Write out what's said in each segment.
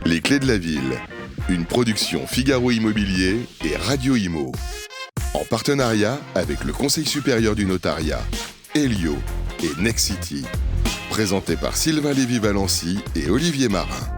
Les clés de la ville, une production Figaro Immobilier et Radio Imo. En partenariat avec le Conseil supérieur du notariat, Elio et Nexity. Présenté par Sylvain Lévy-Valency et Olivier Marin.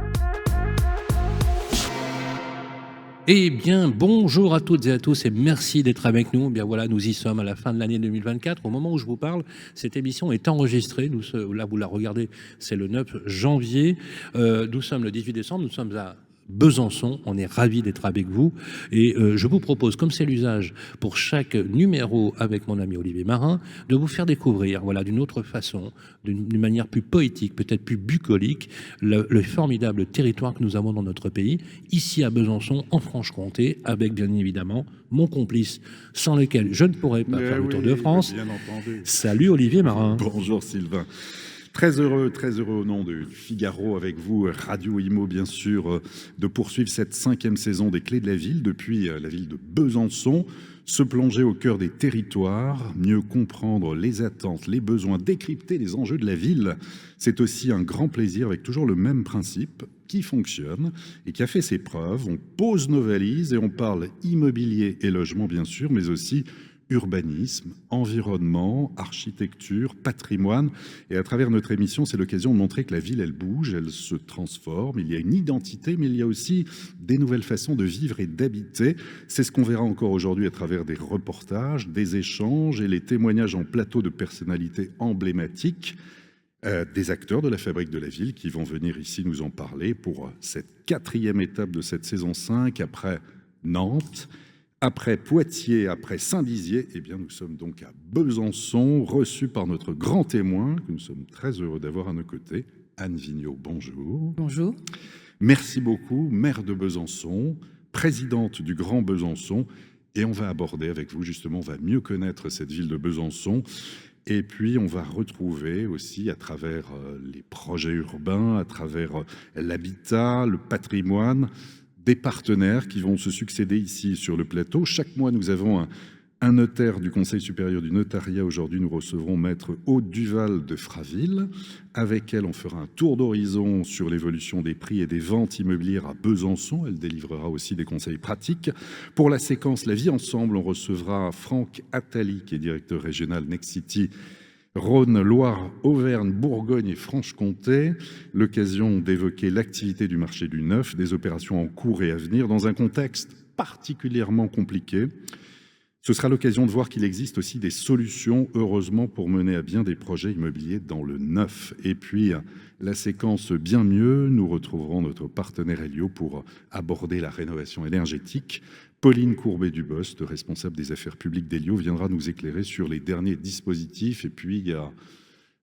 Eh bien, bonjour à toutes et à tous et merci d'être avec nous. Eh bien voilà, nous y sommes à la fin de l'année 2024. Au moment où je vous parle, cette émission est enregistrée. Là, vous la regardez, c'est le 9 janvier. Nous sommes le 18 décembre, nous sommes à Besançon, on est ravis d'être avec vous et je vous propose, comme c'est l'usage pour chaque numéro avec mon ami Olivier Marin, de vous faire découvrir, voilà, d'une autre façon, d'une manière plus poétique, peut-être plus bucolique, le formidable territoire que nous avons dans notre pays, ici à Besançon, en Franche-Comté, avec bien évidemment mon complice, sans lequel je ne pourrais pas faire le Tour de France. Bien entendu. Salut Olivier Marin. Bonjour Sylvain. Très heureux au nom de Figaro avec vous, Radio Imo bien sûr, de poursuivre cette 5e saison des Clés de la Ville depuis la ville de Besançon. Se plonger au cœur des territoires, mieux comprendre les attentes, les besoins, décrypter les enjeux de la ville. C'est aussi un grand plaisir avec toujours le même principe qui fonctionne et qui a fait ses preuves. On pose nos valises et on parle immobilier et logement bien sûr, mais aussi urbanisme, environnement, architecture, patrimoine. Et à travers notre émission, c'est l'occasion de montrer que la ville, elle bouge, elle se transforme. Il y a une identité, mais il y a aussi des nouvelles façons de vivre et d'habiter. C'est ce qu'on verra encore aujourd'hui à travers des reportages, des échanges et les témoignages en plateau de personnalités emblématiques, des acteurs de la fabrique de la ville qui vont venir ici nous en parler pour cette 4e étape de cette saison 5 après Nantes. Après Poitiers, après Saint-Dizier, eh bien, nous sommes donc à Besançon, reçus par notre grand témoin, que nous sommes très heureux d'avoir à nos côtés, Anne Vigneault. Bonjour. Bonjour. Merci beaucoup, maire de Besançon, présidente du Grand Besançon, et on va aborder avec vous, justement, on va mieux connaître cette ville de Besançon, et puis on va retrouver aussi à travers les projets urbains, à travers l'habitat, le patrimoine, des partenaires qui vont se succéder ici sur le plateau. Chaque mois, nous avons un notaire du Conseil supérieur du notariat. Aujourd'hui, nous recevrons Maître Aude Duval de Fraville. Avec elle, on fera un tour d'horizon sur l'évolution des prix et des ventes immobilières à Besançon. Elle délivrera aussi des conseils pratiques. Pour la séquence La vie ensemble, on recevra Franck Attali, qui est directeur régional Nexity Rhône, Loire, Auvergne, Bourgogne et Franche-Comté, l'occasion d'évoquer l'activité du marché du neuf, des opérations en cours et à venir dans un contexte particulièrement compliqué. Ce sera l'occasion de voir qu'il existe aussi des solutions, heureusement, pour mener à bien des projets immobiliers dans le neuf. Et puis, la séquence Bien mieux, nous retrouverons notre partenaire Elio pour aborder la rénovation énergétique. Pauline Courbet-Dubost, responsable des affaires publiques d'Elio, viendra nous éclairer sur les derniers dispositifs. Et puis, il y a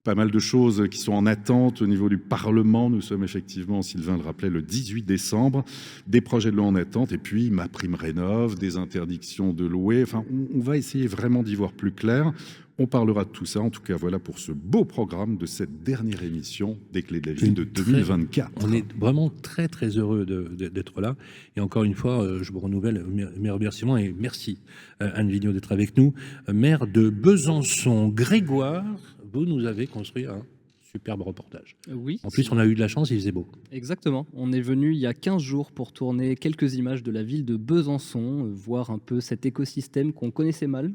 pas mal de choses qui sont en attente au niveau du Parlement. Nous sommes effectivement, Sylvain le rappelait, le 18 décembre, des projets de loi en attente. Et puis, ma prime rénov, des interdictions de louer. Enfin, on va essayer vraiment d'y voir plus clair. On parlera de tout ça. En tout cas, voilà pour ce beau programme de cette dernière émission des Clés de la Ville de 2024. On est vraiment très, très heureux d'être là. Et encore une fois, je vous renouvelle mes remerciements et merci Anne Vigneault d'être avec nous. Maire de Besançon, Grégoire, vous nous avez construit un superbe reportage. Oui. En plus, on a eu de la chance, il faisait beau. Exactement. On est venu il y a 15 jours pour tourner quelques images de la ville de Besançon, voir un peu cet écosystème qu'on connaissait mal.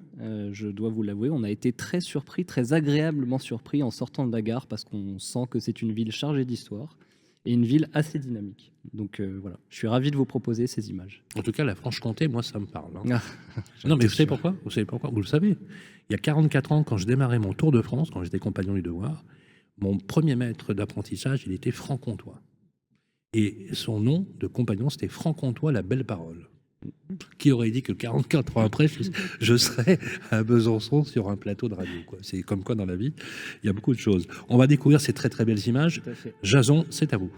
Je dois vous l'avouer, on a été très surpris, très agréablement surpris en sortant de la gare parce qu'on sent que c'est une ville chargée d'histoire et une ville assez dynamique. Donc voilà, je suis ravi de vous proposer ces images. En tout cas, la Franche-Comté, moi, ça me parle. Hein. Non, mais vous savez pourquoi ? Vous savez pourquoi ? Vous le savez. Il y a 44 ans, quand je démarrais mon Tour de France, quand j'étais compagnon du devoir, mon premier maître d'apprentissage, il était franc-comtois. Et son nom de compagnon, c'était Franc-Comtois, la belle parole. Qui aurait dit que 44 ans après, je serais à Besançon sur un plateau de radio, quoi. C'est comme quoi dans la vie, il y a beaucoup de choses. On va découvrir ces très très belles images. Jason, c'est à vous.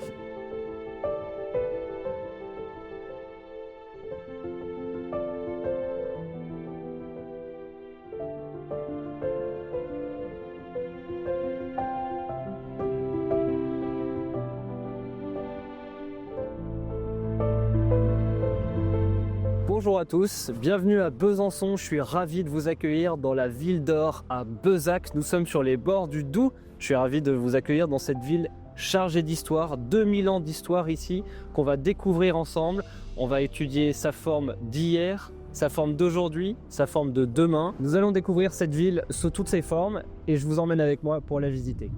Bonjour à tous, bienvenue à Besançon, je suis ravi de vous accueillir dans la ville d'or à Bezac. Nous sommes sur les bords du Doubs, je suis ravi de vous accueillir dans cette ville chargé d'histoire, 2000 ans d'histoire ici qu'on va découvrir ensemble. On va étudier sa forme d'hier, sa forme d'aujourd'hui, sa forme de demain. Nous allons découvrir cette ville sous toutes ses formes et je vous emmène avec moi pour la visiter.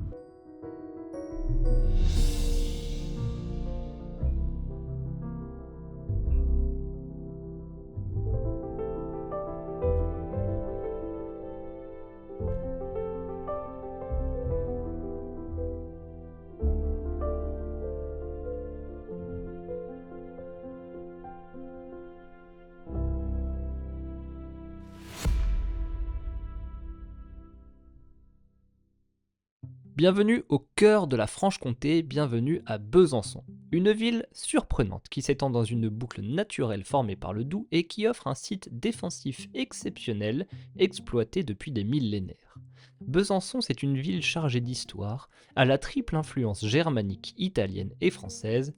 Bienvenue au cœur de la Franche-Comté, bienvenue à Besançon. Une ville surprenante qui s'étend dans une boucle naturelle formée par le Doubs et qui offre un site défensif exceptionnel exploité depuis des millénaires. Besançon, c'est une ville chargée d'histoire, à la triple influence germanique, italienne et française.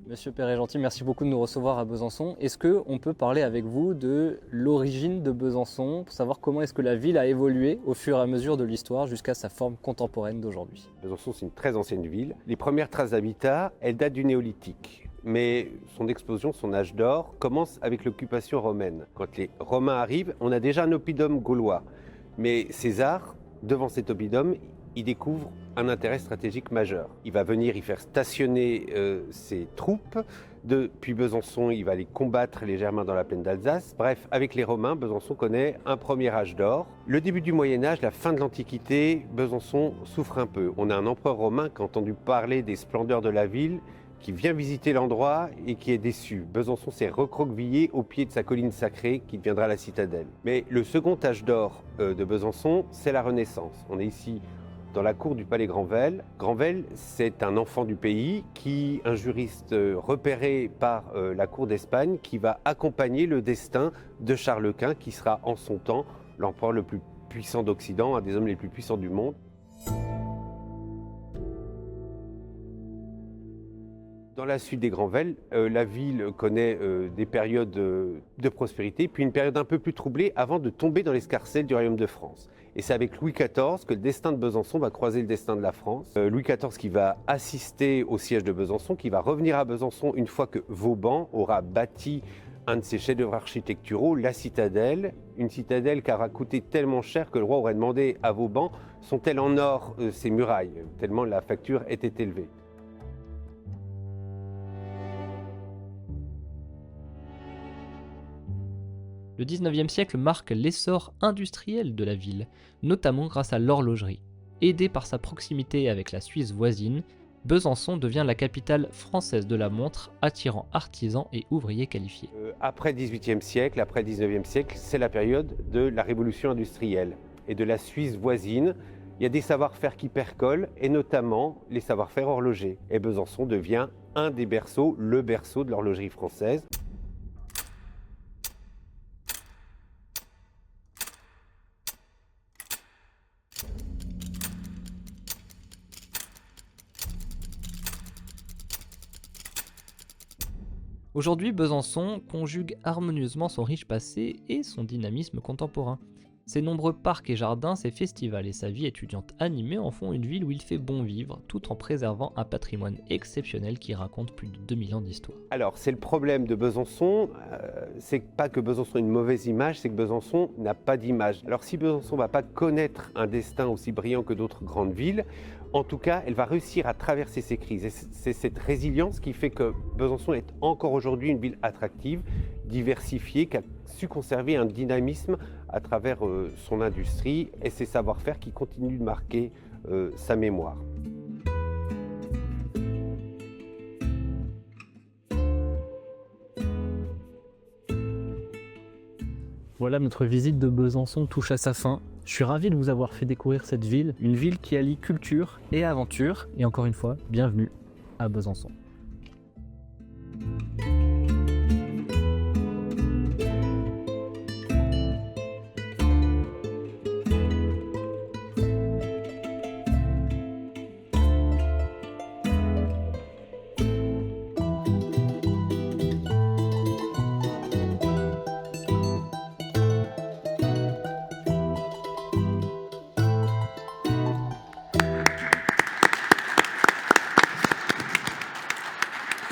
Monsieur Perret-Gentil, merci beaucoup de nous recevoir à Besançon. Est-ce qu'on peut parler avec vous de l'origine de Besançon, pour savoir comment est-ce que la ville a évolué au fur et à mesure de l'histoire jusqu'à sa forme contemporaine d'aujourd'hui? Besançon, c'est une très ancienne ville. Les premières traces d'habitat, elles datent du néolithique. Mais son explosion, son âge d'or, commence avec l'occupation romaine. Quand les Romains arrivent, on a déjà un oppidum gaulois. Mais César, devant cet oppidum, il découvre un intérêt stratégique majeur. Il va venir y faire stationner ses troupes. Depuis Besançon, il va aller combattre les Germains dans la plaine d'Alsace. Bref, avec les Romains, Besançon connaît un premier âge d'or. Le début du Moyen-Âge, la fin de l'Antiquité, Besançon souffre un peu. On a un empereur romain qui a entendu parler des splendeurs de la ville, qui vient visiter l'endroit et qui est déçu. Besançon s'est recroquevillé au pied de sa colline sacrée qui deviendra la citadelle. Mais le second âge d'or de Besançon, c'est la Renaissance. On est ici dans la cour du palais Granvelle. Granvelle, c'est un enfant du pays, un juriste repéré par la cour d'Espagne, qui va accompagner le destin de Charles Quint, qui sera en son temps l'empereur le plus puissant d'Occident, un des hommes les plus puissants du monde. Dans la suite des Granvelle, la ville connaît des périodes de prospérité, puis une période un peu plus troublée avant de tomber dans l'escarcelle du royaume de France. Et c'est avec Louis XIV que le destin de Besançon va croiser le destin de la France. Louis XIV qui va assister au siège de Besançon, qui va revenir à Besançon une fois que Vauban aura bâti un de ses chefs-d'œuvre architecturaux, la citadelle. Une citadelle qui aura coûté tellement cher que le roi aurait demandé à Vauban, sont-elles en or ces murailles, tellement la facture était élevée. Le 19e siècle marque l'essor industriel de la ville, notamment grâce à l'horlogerie. Aidée par sa proximité avec la Suisse voisine, Besançon devient la capitale française de la montre, attirant artisans et ouvriers qualifiés. Après le 18e siècle, après le 19e siècle, c'est la période de la révolution industrielle et de la Suisse voisine. Il y a des savoir-faire qui percolent, et notamment les savoir-faire horlogers. Et Besançon devient un des berceaux, le berceau de l'horlogerie française. Aujourd'hui, Besançon conjugue harmonieusement son riche passé et son dynamisme contemporain. Ses nombreux parcs et jardins, ses festivals et sa vie étudiante animée en font une ville où il fait bon vivre, tout en préservant un patrimoine exceptionnel qui raconte plus de 2000 ans d'histoire. Alors, c'est le problème de Besançon, c'est pas que Besançon a une mauvaise image, c'est que Besançon n'a pas d'image. Alors, si Besançon ne va pas connaître un destin aussi brillant que d'autres grandes villes, en tout cas, elle va réussir à traverser ces crises. Et c'est cette résilience qui fait que Besançon est encore aujourd'hui une ville attractive, diversifiée, qui a su conserver un dynamisme à travers son industrie et ses savoir-faire qui continuent de marquer sa mémoire. Voilà, notre visite de Besançon touche à sa fin. Je suis ravi de vous avoir fait découvrir cette ville, une ville qui allie culture et aventure. Et encore une fois, bienvenue à Besançon.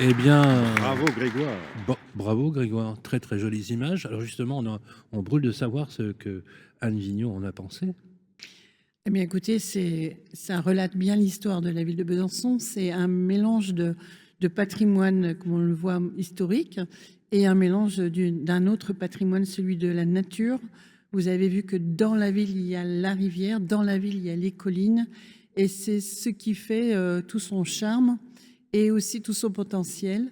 Eh bien, Bravo Grégoire. bravo Grégoire, très très jolies images. Alors justement, on brûle de savoir ce que Anne Vignon en a pensé. Eh bien, écoutez, ça relate bien l'histoire de la ville de Besançon. C'est un mélange de patrimoine, comme on le voit, historique, et un mélange d'un autre patrimoine, celui de la nature. Vous avez vu que dans la ville, il y a la rivière, dans la ville, il y a les collines, et c'est ce qui fait tout son charme et aussi tout son potentiel.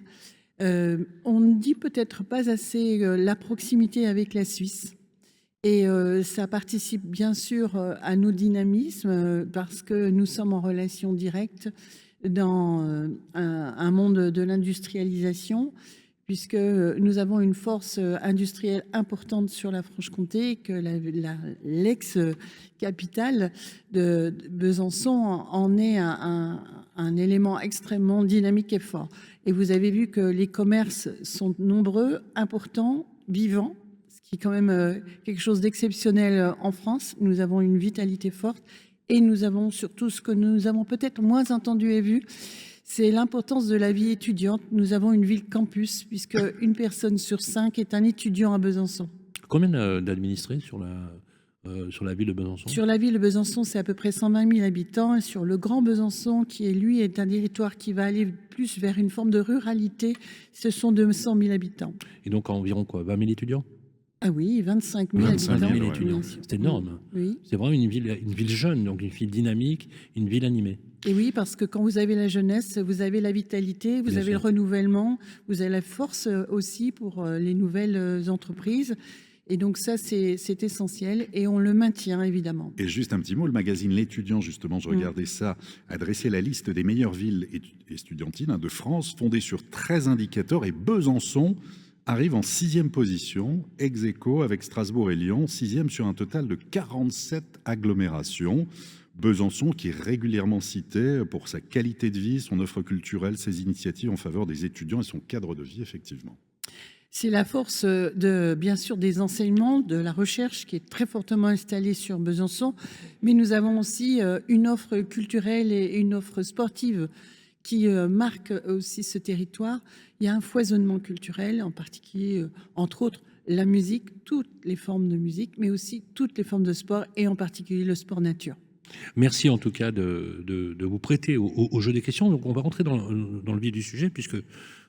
On ne dit peut-être pas assez la proximité avec la Suisse. Et ça participe bien sûr à nos dynamismes parce que nous sommes en relation directe dans un monde de l'industrialisation, puisque nous avons une force industrielle importante sur la Franche-Comté, que l'ex-capitale de Besançon en est un élément extrêmement dynamique et fort. Et vous avez vu que les commerces sont nombreux, importants, vivants, ce qui est quand même quelque chose d'exceptionnel en France. Nous avons une vitalité forte et nous avons surtout ce que nous avons peut-être moins entendu et vu, c'est l'importance de la vie étudiante. Nous avons une ville campus, puisque une personne sur 5 est un étudiant à Besançon. Combien d'administrés sur la ville de Besançon? Sur la ville de Besançon, c'est à peu près 120 000 habitants. Et sur le Grand Besançon, qui est un territoire qui va aller plus vers une forme de ruralité, ce sont 200 000 habitants. Et donc environ quoi, 20 000 étudiants? Ah oui, 25 000 25 000 habitants. étudiants. C'est énorme. Oui. C'est vraiment une ville jeune, donc une ville dynamique, une ville animée. Et oui, parce que quand vous avez la jeunesse, vous avez la vitalité, vous Bien avez sûr. le renouvellement, vous avez la force aussi pour les nouvelles entreprises. Et donc ça, c'est essentiel et on le maintient évidemment. Et juste un petit mot, le magazine L'Étudiant, justement, je regardais ça, a dressé la liste des meilleures villes estudiantines de France, fondée sur 13 indicateurs, et Besançon arrive en 6e position, ex aequo avec Strasbourg et Lyon, 6e sur un total de 47 agglomérations. Besançon qui est régulièrement cité pour sa qualité de vie, son offre culturelle, ses initiatives en faveur des étudiants et son cadre de vie, effectivement. C'est la force bien sûr des enseignements, de la recherche qui est très fortement installée sur Besançon, mais nous avons aussi une offre culturelle et une offre sportive qui marque aussi ce territoire. Il y a un foisonnement culturel, en particulier, entre autres, la musique, toutes les formes de musique, mais aussi toutes les formes de sport, et en particulier le sport nature. Merci en tout cas de vous prêter au jeu des questions. Donc on va rentrer dans le vif du sujet, puisque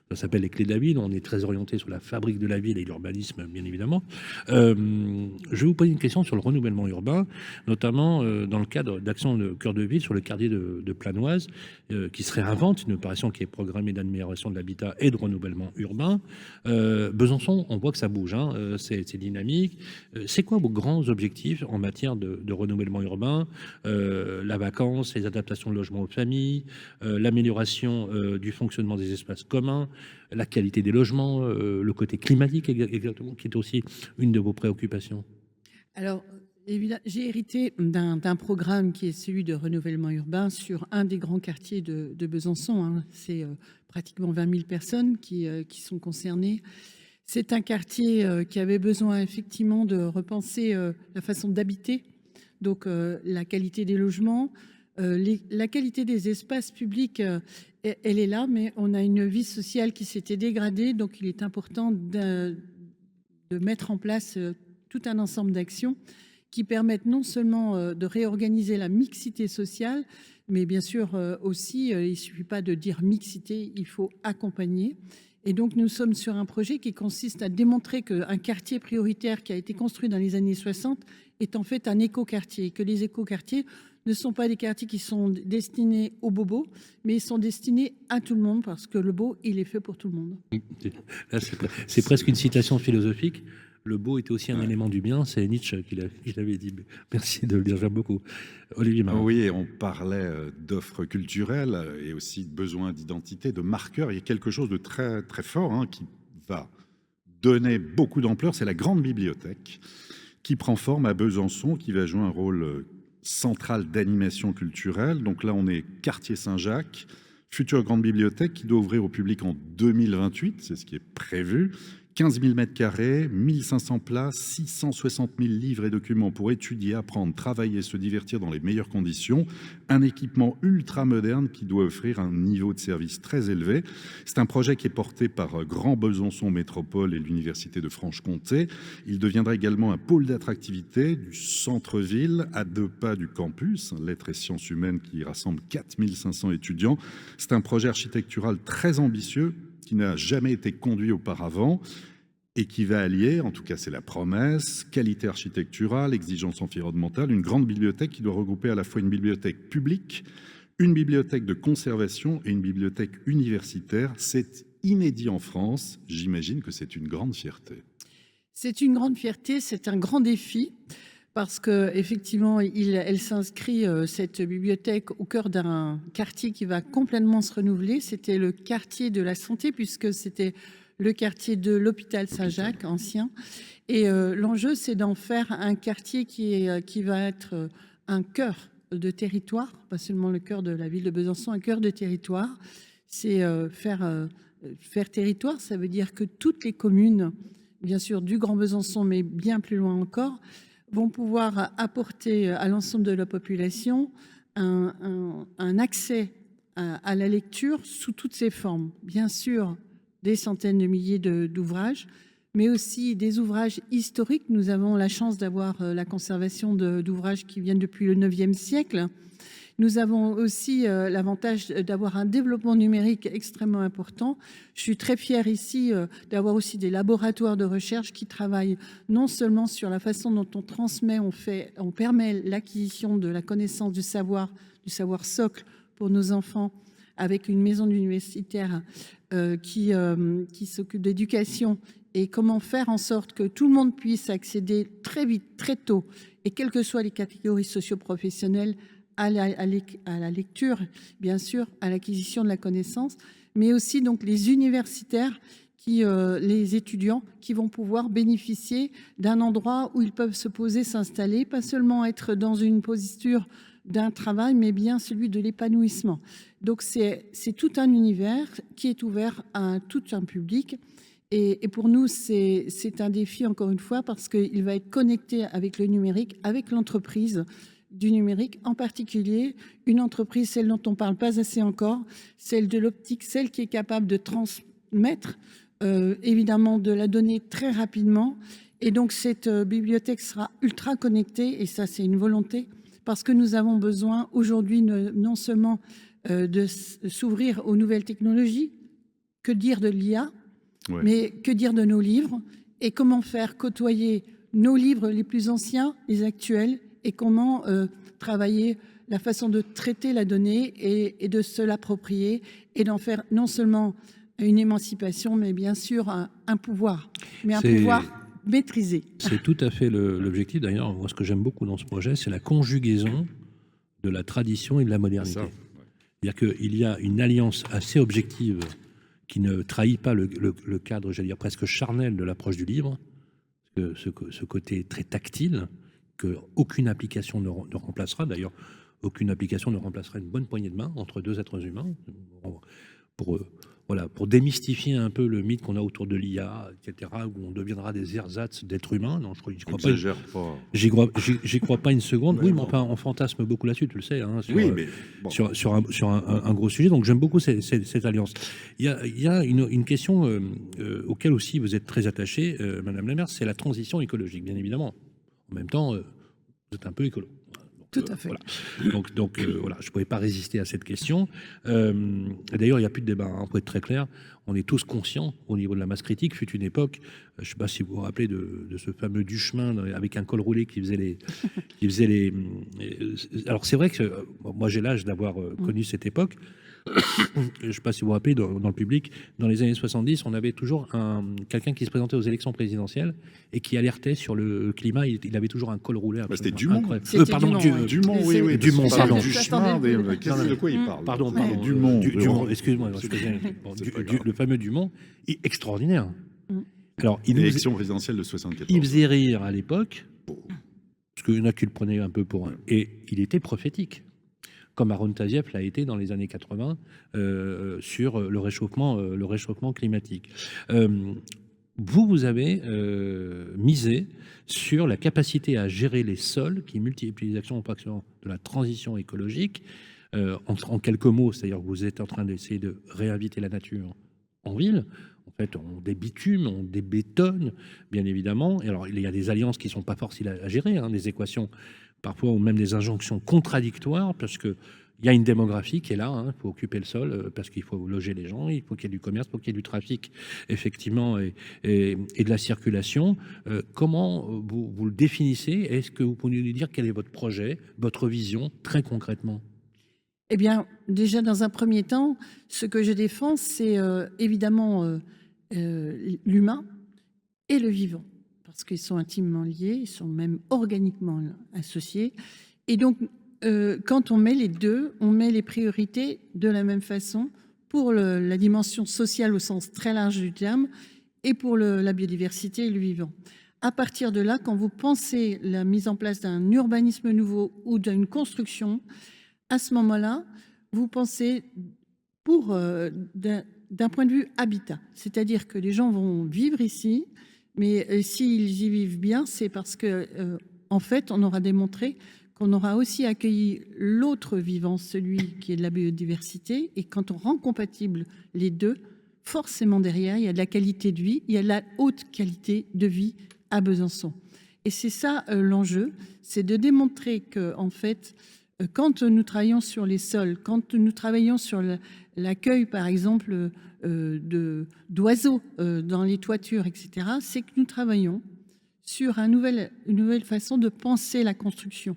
ça s'appelle les clés de la ville. On est très orienté sur la fabrique de la ville et l'urbanisme, bien évidemment. Je vais vous poser une question sur le renouvellement urbain, notamment dans le cadre d'actions de cœur de ville sur le quartier de Planoise, qui se réinvente, une opération qui est programmée d'amélioration de l'habitat et de renouvellement urbain. Besançon, on voit que ça bouge, hein, c'est dynamique. C'est quoi vos grands objectifs en matière de renouvellement urbain? La vacance, les adaptations de logements aux familles, l'amélioration du fonctionnement des espaces communs, la qualité des logements, le côté climatique exactement, qui est aussi une de vos préoccupations. Alors, évidemment, j'ai hérité d'un programme qui est celui de renouvellement urbain sur un des grands quartiers de Besançon. Hein. C'est pratiquement 20 000 personnes qui sont concernées. C'est un quartier qui avait besoin effectivement de repenser la façon d'habiter, donc la qualité des logements, la qualité des espaces publics, elle est là, mais on a une vie sociale qui s'était dégradée, donc il est important de mettre en place tout un ensemble d'actions qui permettent non seulement de réorganiser la mixité sociale, mais bien sûr aussi, il ne suffit pas de dire mixité, il faut accompagner. Et donc nous sommes sur un projet qui consiste à démontrer qu'un quartier prioritaire qui a été construit dans les années 60 est en fait un écoquartier, que les écoquartiers ne sont pas des quartiers qui sont destinés aux bobos, mais ils sont destinés à tout le monde, parce que le beau, il est fait pour tout le monde. Là, c'est presque une citation philosophique. Le beau était aussi un élément du bien. C'est Nietzsche qui l'avait dit. Merci de le dire, j'aime beaucoup. Olivier Marot. Oui, on parlait d'offres culturelles et aussi de besoins d'identité, de marqueurs. Il y a quelque chose de très, très fort hein, qui va donner beaucoup d'ampleur. C'est la grande bibliothèque qui prend forme à Besançon, qui va jouer un rôle central d'animation culturelle. Donc là, on est quartier Saint-Jacques, future grande bibliothèque qui doit ouvrir au public en 2028, c'est ce qui est prévu, 15 000 mètres carrés, 1500 places, 660 000 livres et documents pour étudier, apprendre, travailler, se divertir dans les meilleures conditions. Un équipement ultra moderne qui doit offrir un niveau de service très élevé. C'est un projet qui est porté par Grand Besançon Métropole et l'Université de Franche-Comté. Il deviendra également un pôle d'attractivité du centre-ville, à 2 pas du campus, Lettres et Sciences Humaines, qui rassemble 4500 étudiants. C'est un projet architectural très ambitieux, qui n'a jamais été conduit auparavant et qui va allier, en tout cas c'est la promesse, qualité architecturale, exigence environnementale, une grande bibliothèque qui doit regrouper à la fois une bibliothèque publique, une bibliothèque de conservation et une bibliothèque universitaire. C'est inédit en France. J'imagine que c'est une grande fierté. C'est une grande fierté, c'est un grand défi. Parce qu'effectivement, elle s'inscrit, cette bibliothèque, au cœur d'un quartier qui va complètement se renouveler. C'était le quartier de la santé, puisque c'était le quartier de l'hôpital Saint-Jacques, ancien. Et l'enjeu, c'est d'en faire un quartier qui va être un cœur de territoire, pas seulement le cœur de la ville de Besançon, un cœur de territoire. C'est faire territoire, ça veut dire que toutes les communes, bien sûr, du Grand Besançon, mais bien plus loin encore, vont pouvoir apporter à l'ensemble de la population un accès à la lecture sous toutes ses formes. Bien sûr, des centaines de milliers d'ouvrages, mais aussi des ouvrages historiques. Nous avons la chance d'avoir la conservation d'ouvrages qui viennent depuis le 9e siècle. Nous avons aussi l'avantage d'avoir un développement numérique extrêmement important. Je suis très fière ici d'avoir aussi des laboratoires de recherche qui travaillent non seulement sur la façon dont on transmet, on permet l'acquisition de la connaissance du savoir socle pour nos enfants, avec une maison universitaire qui s'occupe d'éducation, et comment faire en sorte que tout le monde puisse accéder très vite, très tôt, et quelles que soient les catégories socio-professionnelles, à la lecture, bien sûr, à l'acquisition de la connaissance, mais aussi donc les universitaires, les étudiants qui vont pouvoir bénéficier d'un endroit où ils peuvent se poser, s'installer, pas seulement être dans une posture d'un travail, mais bien celui de l'épanouissement. Donc c'est tout un univers qui est ouvert à tout un public. Et pour nous, c'est un défi, encore une fois, parce qu'il va être connecté avec le numérique, avec l'entreprise du numérique, en particulier une entreprise, celle dont on ne parle pas assez encore, celle de l'optique, celle qui est capable de transmettre évidemment de la donnée très rapidement. Et donc cette bibliothèque sera ultra connectée, et ça c'est une volonté, parce que nous avons besoin aujourd'hui non seulement de s'ouvrir aux nouvelles technologies, que dire de l'IA, ouais, mais que dire de nos livres, et comment faire côtoyer nos livres les plus anciens, les actuels, et comment travailler la façon de traiter la donnée et de se l'approprier et d'en faire non seulement une émancipation, mais bien sûr un pouvoir, mais un pouvoir maîtrisé. C'est tout à fait l'objectif. D'ailleurs, moi, ce que j'aime beaucoup dans ce projet, c'est la conjugaison de la tradition et de la modernité. C'est-à-dire qu'il y a une alliance assez objective qui ne trahit pas le cadre, j'allais dire, presque charnel de l'approche du livre, ce côté très tactile, qu'aucune application ne remplacera. D'ailleurs, aucune application ne remplacera une bonne poignée de main entre deux êtres humains. Pour démystifier un peu le mythe qu'on a autour de l'IA, etc., où on deviendra des ersatz d'êtres humains. Non, je crois pas. J'y crois pas une seconde. Oui, mais enfin, on fantasme beaucoup là-dessus, tu le sais, hein, sur un gros sujet. Donc, j'aime beaucoup cette alliance. Il y a une question auquel aussi vous êtes très attachée, Madame la maire, c'est la transition écologique, bien évidemment. En même temps, vous êtes un peu écolo. Tout à fait. Voilà. Donc voilà, je ne pouvais pas résister à cette question. D'ailleurs, il n'y a plus de débat, hein, pour être très clair. On est tous conscients au niveau de la masse critique. Fut une époque, je ne sais pas si vous vous rappelez de ce fameux Duchemin avec un col roulé qui faisait les... Alors c'est vrai que moi j'ai l'âge d'avoir connu cette époque. Je ne sais pas si vous vous rappelez, dans le public, dans les années 70, on avait toujours quelqu'un qui se présentait aux élections présidentielles et qui alertait sur le climat. Il avait toujours un col roulé. C'était Dumont. Pardon, Dumont, oui. Dumont, pardon. De quoi il parle? Pardon. Dumont, excuse-moi. Le fameux Dumont, extraordinaire. Alors, l'élection présidentielle de 74. Il faisait rire à l'époque, parce qu'il y en a qui le prenaient un peu pour un... Et il était prophétique, comme Aaron Tazieff l'a été dans les années 80 sur le réchauffement climatique. vous avez misé sur la capacité à gérer les sols qui multiplient les actions de la transition écologique. En quelques mots, c'est-à-dire que vous êtes en train d'essayer de réinviter la nature en ville. En fait, on débitume, on débétonne, bien évidemment. Et alors, il y a des alliances qui ne sont pas faciles à gérer, hein, des équations parfois ou même des injonctions contradictoires, parce que il y a une démographie qui est là, hein, il faut occuper le sol parce qu'il faut loger les gens, il faut qu'il y ait du commerce, il faut qu'il y ait du trafic, effectivement, et de la circulation. Comment vous le définissez? Est-ce que vous pouvez nous dire quel est votre projet, votre vision, très concrètement? Eh bien, déjà, dans un premier temps, ce que je défends, c'est évidemment l'humain et le vivant, parce qu'ils sont intimement liés, ils sont même organiquement associés. Et donc, quand on met les deux, on met les priorités de la même façon pour la dimension sociale au sens très large du terme et pour la biodiversité et le vivant. À partir de là, quand vous pensez la mise en place d'un urbanisme nouveau ou d'une construction, à ce moment-là, vous pensez d'un point de vue habitat. C'est-à-dire que les gens vont vivre ici, mais s'ils y vivent bien, c'est parce que, en fait, on aura démontré qu'on aura aussi accueilli l'autre vivant, celui qui est de la biodiversité. Et quand on rend compatible les deux, forcément derrière, il y a de la qualité de vie, il y a de la haute qualité de vie à Besançon. Et c'est ça l'enjeu, c'est de démontrer que, en fait, quand nous travaillons sur les sols, quand nous travaillons sur l'accueil, par exemple, d'oiseaux dans les toitures, etc., c'est que nous travaillons sur une nouvelle façon de penser la construction.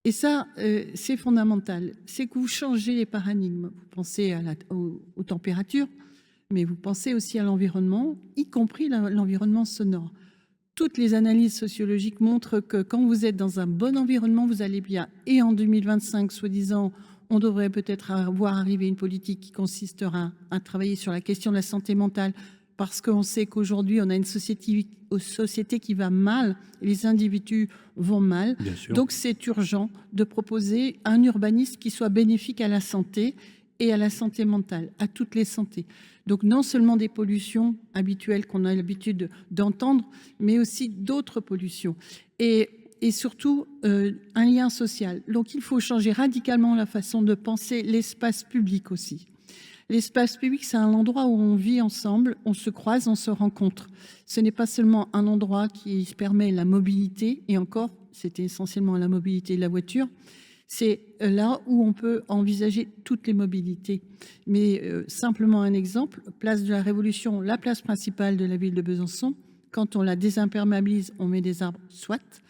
Et ça, c'est fondamental. C'est que vous changez les paradigmes. Vous pensez aux températures, mais vous pensez aussi à l'environnement, y compris l'environnement sonore. Toutes les analyses sociologiques montrent que quand vous êtes dans un bon environnement, vous allez bien. Et en 2025, soi-disant, on devrait peut-être voir arriver une politique qui consistera à travailler sur la question de la santé mentale, parce qu'on sait qu'aujourd'hui, on a une société qui va mal, et les individus vont mal. Donc, c'est urgent de proposer un urbanisme qui soit bénéfique à la santé et à la santé mentale, à toutes les santé. Donc, non seulement des pollutions habituelles qu'on a l'habitude d'entendre, mais aussi d'autres pollutions. Et surtout, un lien social. Donc, il faut changer radicalement la façon de penser l'espace public aussi. L'espace public, c'est un endroit où on vit ensemble, on se croise, on se rencontre. Ce n'est pas seulement un endroit qui permet la mobilité, et encore, c'était essentiellement la mobilité de la voiture. C'est là où on peut envisager toutes les mobilités. Mais simplement un exemple, place de la Révolution, la place principale de la ville de Besançon, quand on la désimperméabilise, on met des arbres, soit.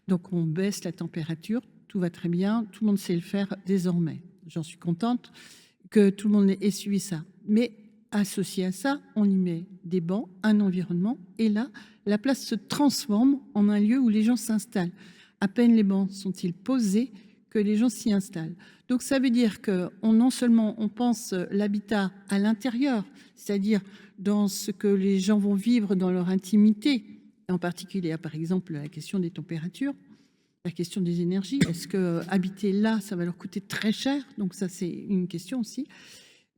Donc on baisse la température, tout va très bien, tout le monde sait le faire désormais. J'en suis contente que tout le monde ait suivi ça. Mais associé à ça, on y met des bancs, un environnement, et là, la place se transforme en un lieu où les gens s'installent. À peine les bancs sont-ils posés que les gens s'y installent. Donc ça veut dire que non seulement on pense l'habitat à l'intérieur, c'est-à-dire dans ce que les gens vont vivre dans leur intimité, en particulier par exemple la question des températures, la question des énergies. Est-ce que habiter là, ça va leur coûter très cher? Donc ça, c'est une question aussi.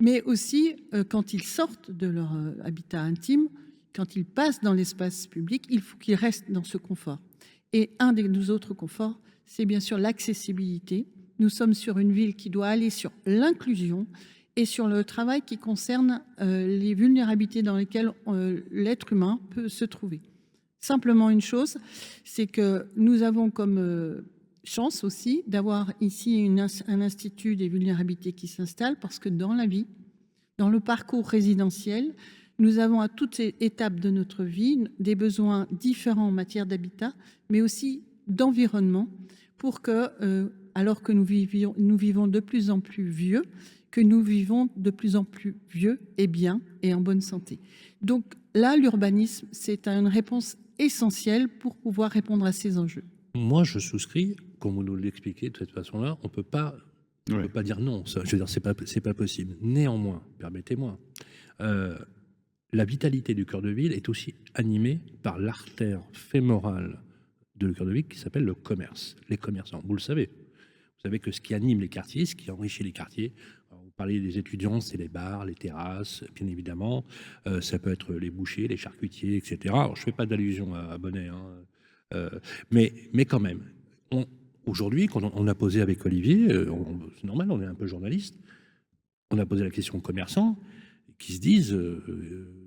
Mais aussi, quand ils sortent de leur habitat intime, quand ils passent dans l'espace public, il faut qu'ils restent dans ce confort. Et un des autres conforts, c'est bien sûr l'accessibilité. Nous sommes sur une ville qui doit aller sur l'inclusion et sur le travail qui concerne les vulnérabilités dans lesquelles l'être humain peut se trouver. Simplement une chose, c'est que nous avons comme chance aussi d'avoir ici un institut des vulnérabilités qui s'installe, parce que dans la vie, dans le parcours résidentiel, nous avons à toutes étapes de notre vie des besoins différents en matière d'habitat, mais aussi d'environnement, pour que, alors que nous vivons de plus en plus vieux, que nous vivons de plus en plus vieux et bien et en bonne santé. Donc là, l'urbanisme, c'est une réponse essentielle pour pouvoir répondre à ces enjeux. Moi, je souscris, comme vous nous l'expliquez de cette façon-là, on peut pas dire non. Ça, je veux dire, c'est pas possible. Néanmoins, permettez-moi, la vitalité du cœur de ville est aussi animée par l'artère fémorale de cœur de ville qui s'appelle le commerce, les commerçants. Vous le savez. Vous savez que ce qui anime les quartiers, ce qui enrichit les quartiers, vous parler des étudiants, c'est les bars, les terrasses, bien évidemment. Ça peut être les bouchers, les charcutiers, etc. Alors, je ne fais pas d'allusion à Bonnet, hein. Mais quand même, aujourd'hui, quand on a posé avec Olivier, c'est normal, on est un peu journaliste, on a posé la question aux commerçants qui se disent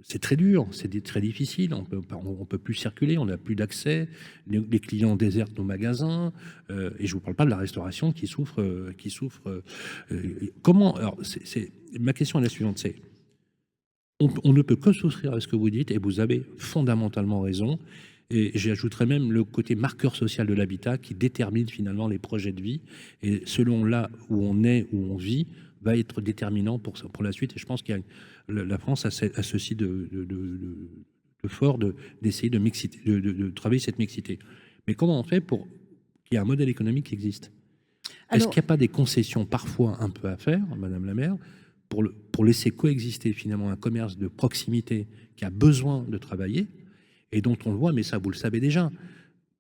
c'est très dur, c'est très difficile, on peut plus circuler, on n'a plus d'accès, les clients désertent nos magasins, et je vous parle pas de la restauration qui souffre. Comment alors ma question est la suivante, c'est on ne peut que souscrire à ce que vous dites, et vous avez fondamentalement raison. Et j'ajouterais même le côté marqueur social de l'habitat qui détermine finalement les projets de vie. Et selon là où on est, où on vit, va être déterminant pour la suite. Et je pense qu'il y a la France a ceci de fort d'essayer de travailler cette mixité. Mais comment on fait pour qu'il y ait un modèle économique qui existe? Est-ce qu'il n'y a pas des concessions parfois un peu à faire, Madame la maire, pour laisser coexister finalement un commerce de proximité qui a besoin de travailler et dont on le voit, mais ça vous le savez déjà,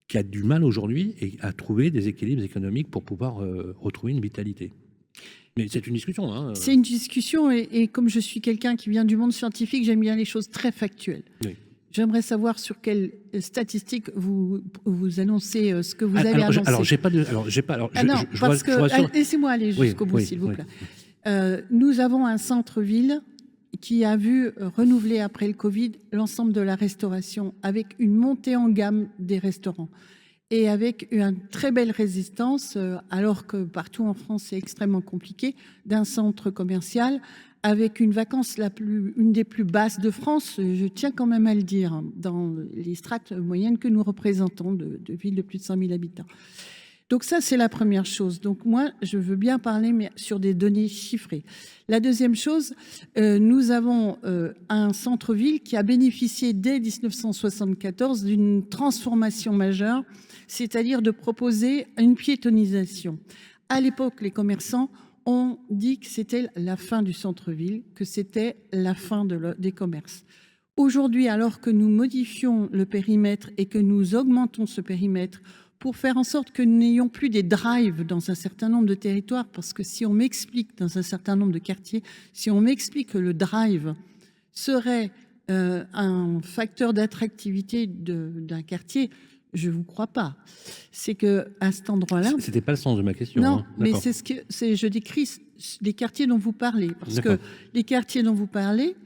qui a du mal aujourd'hui à trouver des équilibres économiques pour pouvoir retrouver une vitalité. Mais c'est une discussion. Hein. C'est une discussion et comme je suis quelqu'un qui vient du monde scientifique, j'aime bien les choses très factuelles. Oui. J'aimerais savoir sur quelles statistiques vous annoncez ce que vous avez annoncé. Alors, j'ai pas. Laissez-moi aller jusqu'au bout, s'il vous plaît. Nous avons un centre-ville qui a vu renouveler après le Covid l'ensemble de la restauration avec une montée en gamme des restaurants et avec une très belle résistance, alors que partout en France c'est extrêmement compliqué, d'un centre commercial avec une vacance une des plus basses de France, je tiens quand même à le dire, dans les strates moyennes que nous représentons de villes de plus de 100 000 habitants. Donc ça, c'est la première chose. Donc moi, je veux bien parler, mais sur des données chiffrées. La deuxième chose, nous avons un centre-ville qui a bénéficié dès 1974 d'une transformation majeure, c'est-à-dire de proposer une piétonisation. À l'époque, les commerçants ont dit que c'était la fin du centre-ville, que c'était la fin des commerces. Aujourd'hui, alors que nous modifions le périmètre et que nous augmentons ce périmètre pour faire en sorte que nous n'ayons plus des drives dans un certain nombre de territoires, parce que si on m'explique dans un certain nombre de quartiers, si on m'explique que le drive serait un facteur d'attractivité d'un quartier, je ne vous crois pas. C'est qu'à cet endroit-là... Ce n'était pas le sens de ma question. Non, mais je décris les quartiers dont vous parlez. Parce que les quartiers dont vous parlez,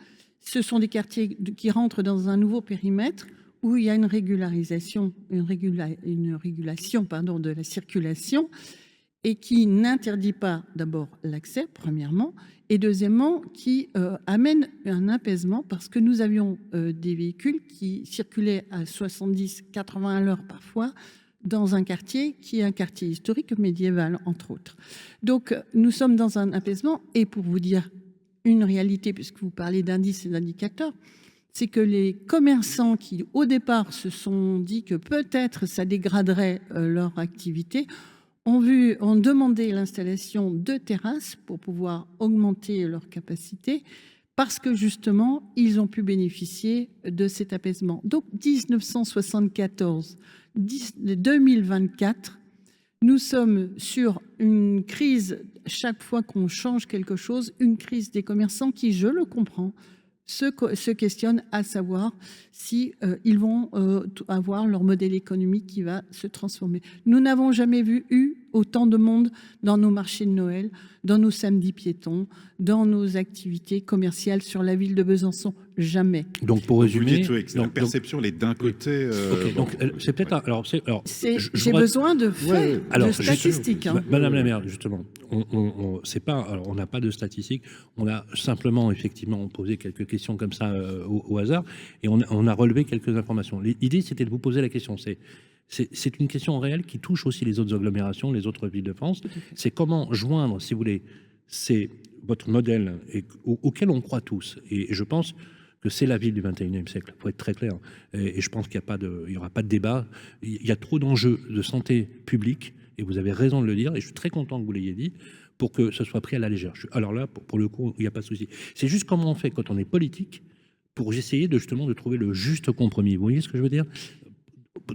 ce sont des quartiers qui rentrent dans un nouveau périmètre où il y a une régulation de la circulation et qui n'interdit pas d'abord l'accès, premièrement, et deuxièmement, qui amène un apaisement parce que nous avions des véhicules qui circulaient à 70-80 à l'heure parfois dans un quartier qui est un quartier historique médiéval, entre autres. Donc, nous sommes dans un apaisement et pour vous dire une réalité, puisque vous parlez d'indices et d'indicateurs, c'est que les commerçants qui, au départ, se sont dit que peut-être ça dégraderait leur activité, ont demandé l'installation de terrasses pour pouvoir augmenter leur capacité parce que, justement, ils ont pu bénéficier de cet apaisement. Donc, 1974, 2024, nous sommes sur une crise, chaque fois qu'on change quelque chose, une crise des commerçants qui, je le comprends, se questionnent à savoir si ils vont avoir leur modèle économique qui va se transformer. Nous n'avons jamais eu autant de monde dans nos marchés de Noël, dans nos samedis piétons, dans nos activités commerciales sur la ville de Besançon. Jamais. Donc pour résumer, la perception elle est d'un côté. Donc c'est peut-être j'ai besoin de faits, de statistiques. Madame la maire, justement, on n'a pas de statistiques. On a simplement effectivement posé quelques questions comme ça au hasard et on a relevé quelques informations. L'idée c'était de vous poser la question. C'est une question réelle qui touche aussi les autres agglomérations, les autres villes de France. C'est comment joindre, si vous voulez, c'est votre modèle auquel on croit tous. Et je pense que c'est la ville du 21e siècle, il faut être très clair. Et je pense qu'il n'y aura pas de débat. Il y a trop d'enjeux de santé publique, et vous avez raison de le dire, et je suis très content que vous l'ayez dit, pour que ce soit pris à la légère. Alors là, pour le coup, il n'y a pas de souci. C'est juste comment on fait quand on est politique pour essayer justement de trouver le juste compromis. Vous voyez ce que je veux dire ?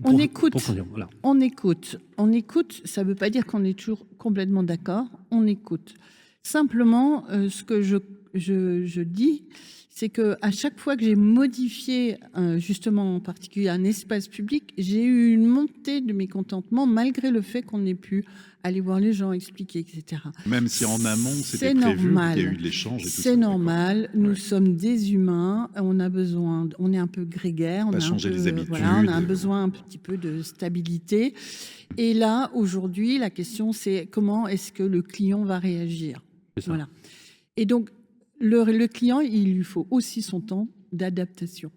On écoute, ça ne veut pas dire qu'on est toujours complètement d'accord, on écoute. Simplement, ce que je dis, c'est qu'à chaque fois que j'ai modifié, justement en particulier un espace public, j'ai eu une montée de mécontentement malgré le fait qu'on ait pu aller voir les gens, expliquer, etc. Même si en amont, c'était C'est prévu, normal. qu'il y a eu de l'échange et tout ça. C'est normal, nous Ouais. sommes des humains, on a besoin, on est un peu grégaire, on Pas a un changer peu, les habitudes. voilà, on a besoin un petit peu de stabilité. Et là, aujourd'hui, la question, c'est comment est-ce que le client va réagir. C'est ça. Voilà. Et donc, le client, il lui faut aussi son temps d'adaptation.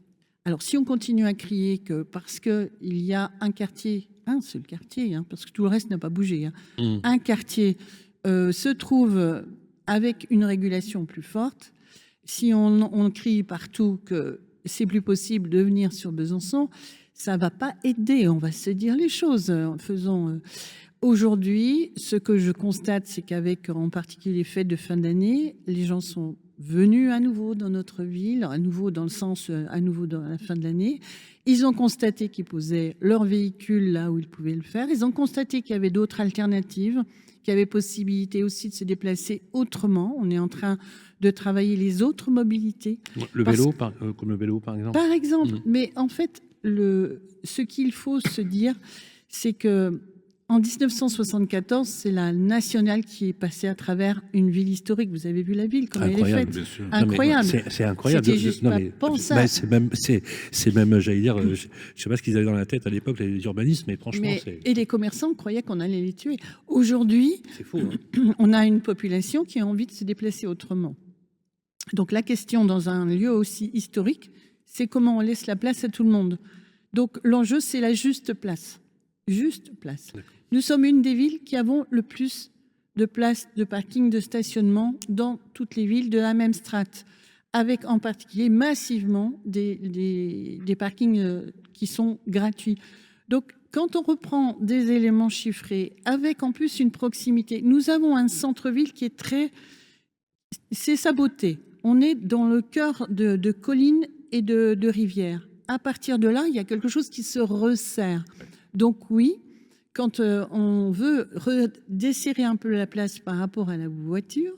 Alors, si on continue à crier que parce qu'il y a un quartier, un seul quartier, parce que tout le reste n'a pas bougé, un quartier se trouve avec une régulation plus forte, si on crie partout que c'est plus possible de venir sur Besançon, ça va pas aider. On va se dire les choses. Aujourd'hui, ce que je constate, c'est qu'avec en particulier les fêtes de fin d'année, les gens sont venus à nouveau dans notre ville, à nouveau dans le sens, à nouveau dans la fin de l'année. Ils ont constaté qu'ils posaient leur véhicule là où ils pouvaient le faire. Ils ont constaté qu'il y avait d'autres alternatives, qu'il y avait possibilité aussi de se déplacer autrement. On est en train de travailler les autres mobilités. Le vélo, comme le vélo, par exemple. Par exemple, mais en fait, ce qu'il faut se dire, c'est que en 1974, c'est la nationale qui est passée à travers une ville historique. Vous avez vu la ville, comment elle est Incroyable, faite. bien sûr. Incroyable. C'est incroyable. C'était juste pas pensable. C'est même, j'allais dire, je sais pas ce qu'ils avaient dans la tête à l'époque, les urbanistes, mais franchement, Et les commerçants croyaient qu'on allait les tuer. Aujourd'hui, c'est fou. Hein. on a une population qui a envie de se déplacer autrement. Donc la question dans un lieu aussi historique, c'est comment on laisse la place à tout le monde. Donc l'enjeu, c'est la juste place. Juste place. Nous sommes une des villes qui avons le plus de places de parking, de stationnement dans toutes les villes de la même strate, avec en particulier massivement des parkings qui sont gratuits. Donc, quand on reprend des éléments chiffrés, avec en plus une proximité, nous avons un centre-ville qui est c'est sa beauté. On est dans le cœur de collines et de rivières. À partir de là, il y a quelque chose qui se resserre. Donc oui, quand on veut desserrer un peu la place par rapport à la voiture,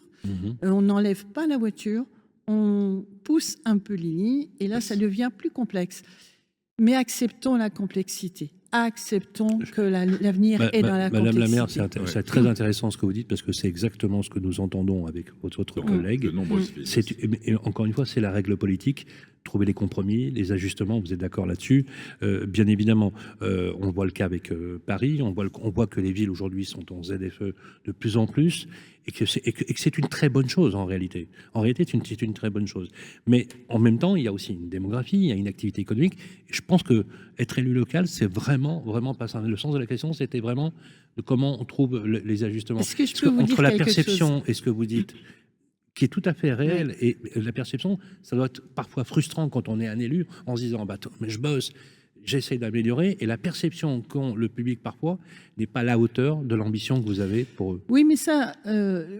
on n'enlève pas la voiture, on pousse un peu les lignes, et là, ça devient plus complexe. Mais acceptons la complexité. Acceptons que l'avenir est dans la complexité. Madame la maire, c'est très intéressant ce que vous dites, parce que c'est exactement ce que nous entendons avec votre autre collègue. De nombreuses villes. Et encore une fois, c'est la règle politique. Trouver les compromis, les ajustements, vous êtes d'accord là-dessus. Bien évidemment, on voit le cas avec Paris, on voit que les villes aujourd'hui sont en ZFE de plus en plus, et que c'est une très bonne chose en réalité. En réalité, c'est une très bonne chose. Mais en même temps, il y a aussi une démographie, il y a une activité économique. Et je pense que être élu local, c'est vraiment pas ça. Le sens de la question, c'était vraiment de comment on trouve les ajustements. Est-ce que je peux vous dire entre la quelque perception chose et ce que vous dites, qui est tout à fait réel, et la perception, ça doit être parfois frustrant quand on est un élu, en se disant, bah, mais je bosse, j'essaie d'améliorer, et la perception qu'ont le public parfois n'est pas à la hauteur de l'ambition que vous avez pour eux. Oui, mais ça,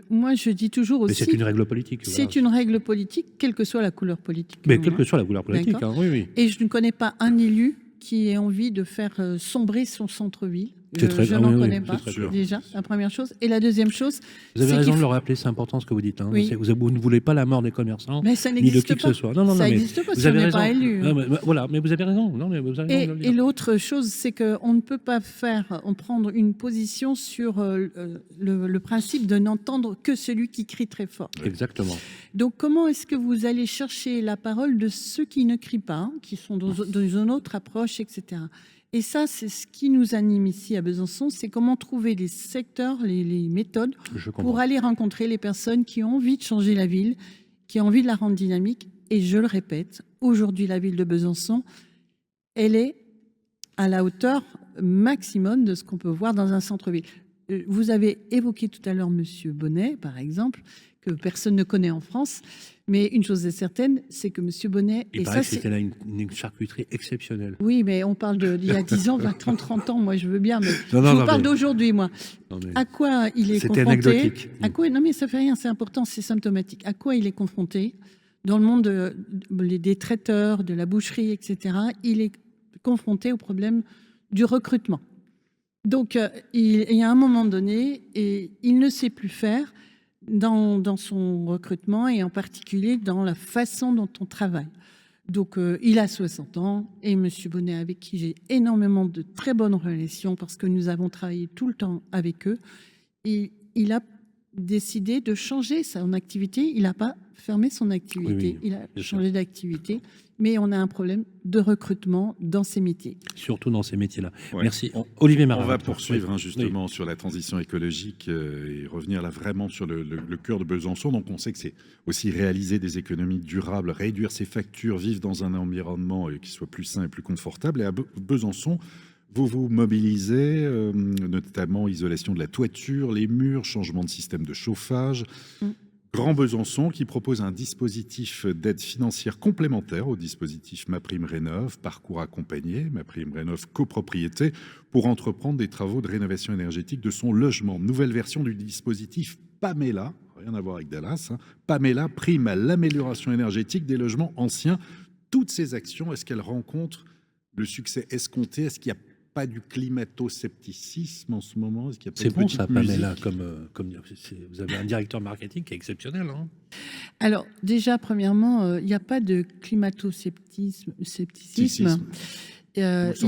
moi je dis toujours aussi... Mais c'est une règle politique. C'est une règle politique, quelle que soit la couleur politique. Mais quelle que soit la couleur politique, hein, oui. Et je ne connais pas un élu qui ait envie de faire sombrer son centre-ville. Je n'en connais pas, déjà, la première chose. Et la deuxième chose... Vous avez raison de le rappeler, c'est important ce que vous dites. Hein. Oui. Vous ne voulez pas la mort des commerçants, mais ça ni de qui pas. que ce soit. Non, ça n'existe pas, vous si avez on n'est raison. pas élu. Non, mais, voilà, mais vous avez raison. Non, mais vous avez raison de le dire. Et l'autre chose, c'est qu'on ne peut pas prendre une position sur le principe de n'entendre que celui qui crie très fort. Exactement. Donc, comment est-ce que vous allez chercher la parole de ceux qui ne crient pas, qui sont dans une autre approche, etc. Et ça, c'est ce qui nous anime ici à Besançon, c'est comment trouver les secteurs, les méthodes pour aller rencontrer les personnes qui ont envie de changer la ville, qui ont envie de la rendre dynamique. Et je le répète, aujourd'hui, la ville de Besançon, elle est à la hauteur maximum de ce qu'on peut voir dans un centre-ville. Vous avez évoqué tout à l'heure Monsieur Bonnet, par exemple, que personne ne connaît en France. Mais une chose est certaine, c'est que M. Bonnet... Il paraît que c'était là une charcuterie exceptionnelle. Oui, mais on parle d'il y a 10 ans, 20, 30, 30 ans, moi je veux bien, mais je vous parle d'aujourd'hui, moi. À quoi il est confronté? Anecdotique. Non, mais ça fait rien, c'est important, c'est symptomatique. À quoi il est confronté dans le monde des traiteurs, de la boucherie, etc. Il est confronté au problème du recrutement. Donc, il y a un moment donné, et il ne sait plus faire. dans son recrutement et en particulier dans la façon dont on travaille. Donc, il a 60 ans et M. Bonnet, avec qui j'ai énormément de très bonnes relations parce que nous avons travaillé tout le temps avec eux, et il a décidé de changer son activité. Il n'a pas fermé son activité, il a changé d'activité, mais on a un problème de recrutement dans ces métiers. Surtout dans ces métiers-là. Ouais. Merci. Olivier Marin. On va poursuivre justement sur la transition écologique et revenir là vraiment sur le cœur de Besançon. Donc on sait que c'est aussi réaliser des économies durables, réduire ses factures, vivre dans un environnement qui soit plus sain et plus confortable. Et à Besançon, vous vous mobilisez, notamment isolation de la toiture, les murs, changement de système de chauffage. Grand Besançon qui propose un dispositif d'aide financière complémentaire au dispositif MaPrimeRénov', parcours accompagné, MaPrimeRénov' copropriété, pour entreprendre des travaux de rénovation énergétique de son logement. Nouvelle version du dispositif Pamela, rien à voir avec Dallas, hein. Pamela, prime à l'amélioration énergétique des logements anciens. Toutes ces actions, est-ce qu'elles rencontrent le succès escompté? Est-ce qu'il n'y a pas du climato-scepticisme en ce moment? Est-ce qu'il y a pas C'est une bon petite ça, Pamela, musique vous avez un directeur marketing qui est exceptionnel. Hein. Alors, déjà, premièrement, il n'y a pas de climato-scepticisme. Vous le sentez? Il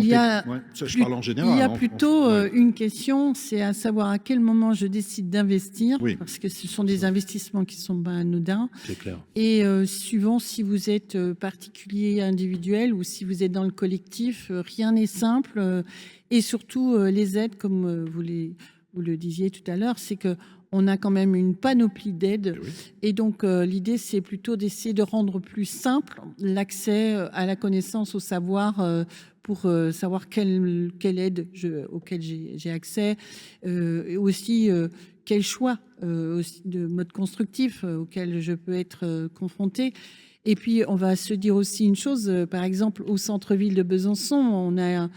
y a, Ouais, ça, je parle en général. il y a hein, plutôt ouais. une question, c'est à savoir à quel moment je décide d'investir, Oui. parce que ce sont des investissements qui sont pas anodins. C'est clair. Et suivant si vous êtes particulier, individuel ou si vous êtes dans le collectif, rien n'est simple. Et surtout, les aides, comme vous le disiez tout à l'heure, c'est que on a quand même une panoplie d'aides. Oui. Et donc, l'idée, c'est plutôt d'essayer de rendre plus simple l'accès à la connaissance, au savoir, pour savoir quelle aide auquel j'ai accès, et aussi quel choix aussi de mode constructif auquel je peux être confrontée. Et puis, on va se dire aussi une chose, par exemple, au centre-ville de Besançon, on a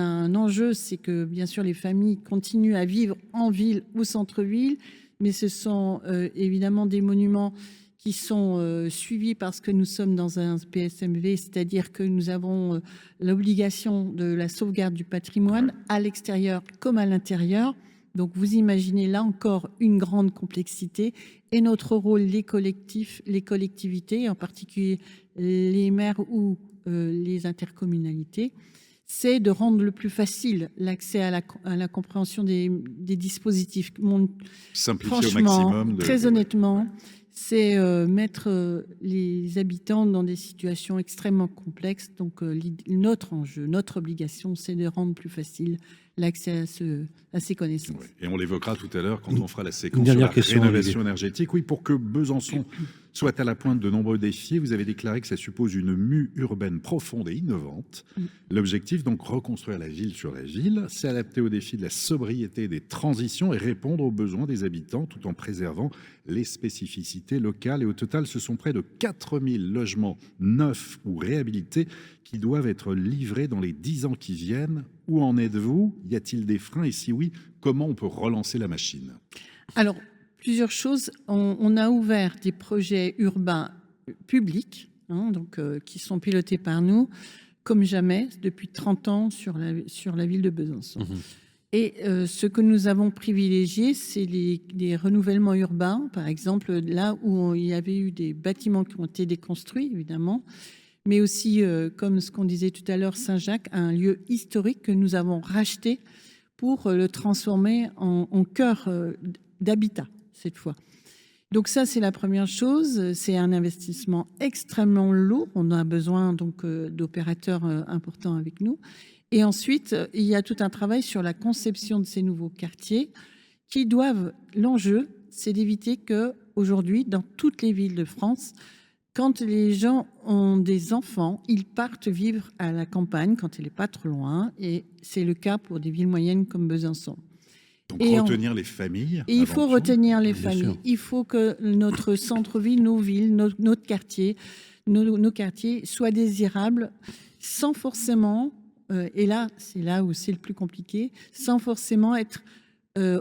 un enjeu, c'est que, bien sûr, les familles continuent à vivre en ville, au centre-ville, mais ce sont évidemment des monuments qui sont suivis parce que nous sommes dans un PSMV, c'est-à-dire que nous avons l'obligation de la sauvegarde du patrimoine à l'extérieur comme à l'intérieur. Donc, vous imaginez là encore une grande complexité. Et notre rôle, les collectifs, les collectivités, en particulier les maires ou les intercommunalités, c'est de rendre le plus facile l'accès à la compréhension des dispositifs. Simplifier au Franchement, maximum. très honnêtement, c'est mettre les habitants dans des situations extrêmement complexes. Donc, notre enjeu, notre obligation, c'est de rendre plus facile l'accès à ces connaissances. Oui. Et on l'évoquera tout à l'heure quand on fera la séquence Une sur dernière la question, rénovation Olivier. énergétique. Oui, pour que Besançon soit à la pointe de nombreux défis, vous avez déclaré que ça suppose une mue urbaine profonde et innovante. L'objectif, donc, reconstruire la ville sur la ville, s'adapter aux défis de la sobriété et des transitions et répondre aux besoins des habitants tout en préservant les spécificités locales. Et au total, ce sont près de 4000 logements neufs ou réhabilités qui doivent être livrés dans les 10 ans qui viennent. Où en êtes-vous? Y a-t-il des freins? Et si oui, comment on peut relancer la machine? Alors, plusieurs choses. On a ouvert des projets urbains publics, hein, donc, qui sont pilotés par nous, comme jamais, depuis 30 ans sur la ville de Besançon. Et ce que nous avons privilégié, c'est les renouvellements urbains, par exemple, là où il y avait eu des bâtiments qui ont été déconstruits, évidemment, mais aussi, comme ce qu'on disait tout à l'heure, Saint-Jacques, un lieu historique que nous avons racheté pour le transformer en cœur d'habitat, cette fois. Donc ça, c'est la première chose. C'est un investissement extrêmement lourd. On a besoin donc d'opérateurs importants avec nous. Et ensuite, il y a tout un travail sur la conception de ces nouveaux quartiers qui doivent... L'enjeu, c'est d'éviter qu'aujourd'hui, dans toutes les villes de France, quand les gens ont des enfants, ils partent vivre à la campagne quand elle n'est pas trop loin. Et c'est le cas pour des villes moyennes comme Besançon. Donc Et retenir les familles. Et il avant faut tout. retenir les Bien familles. sûr. Il faut que notre centre-ville, nos villes, notre quartier, nos quartiers soient désirables sans forcément, et là, c'est là où c'est le plus compliqué, sans forcément être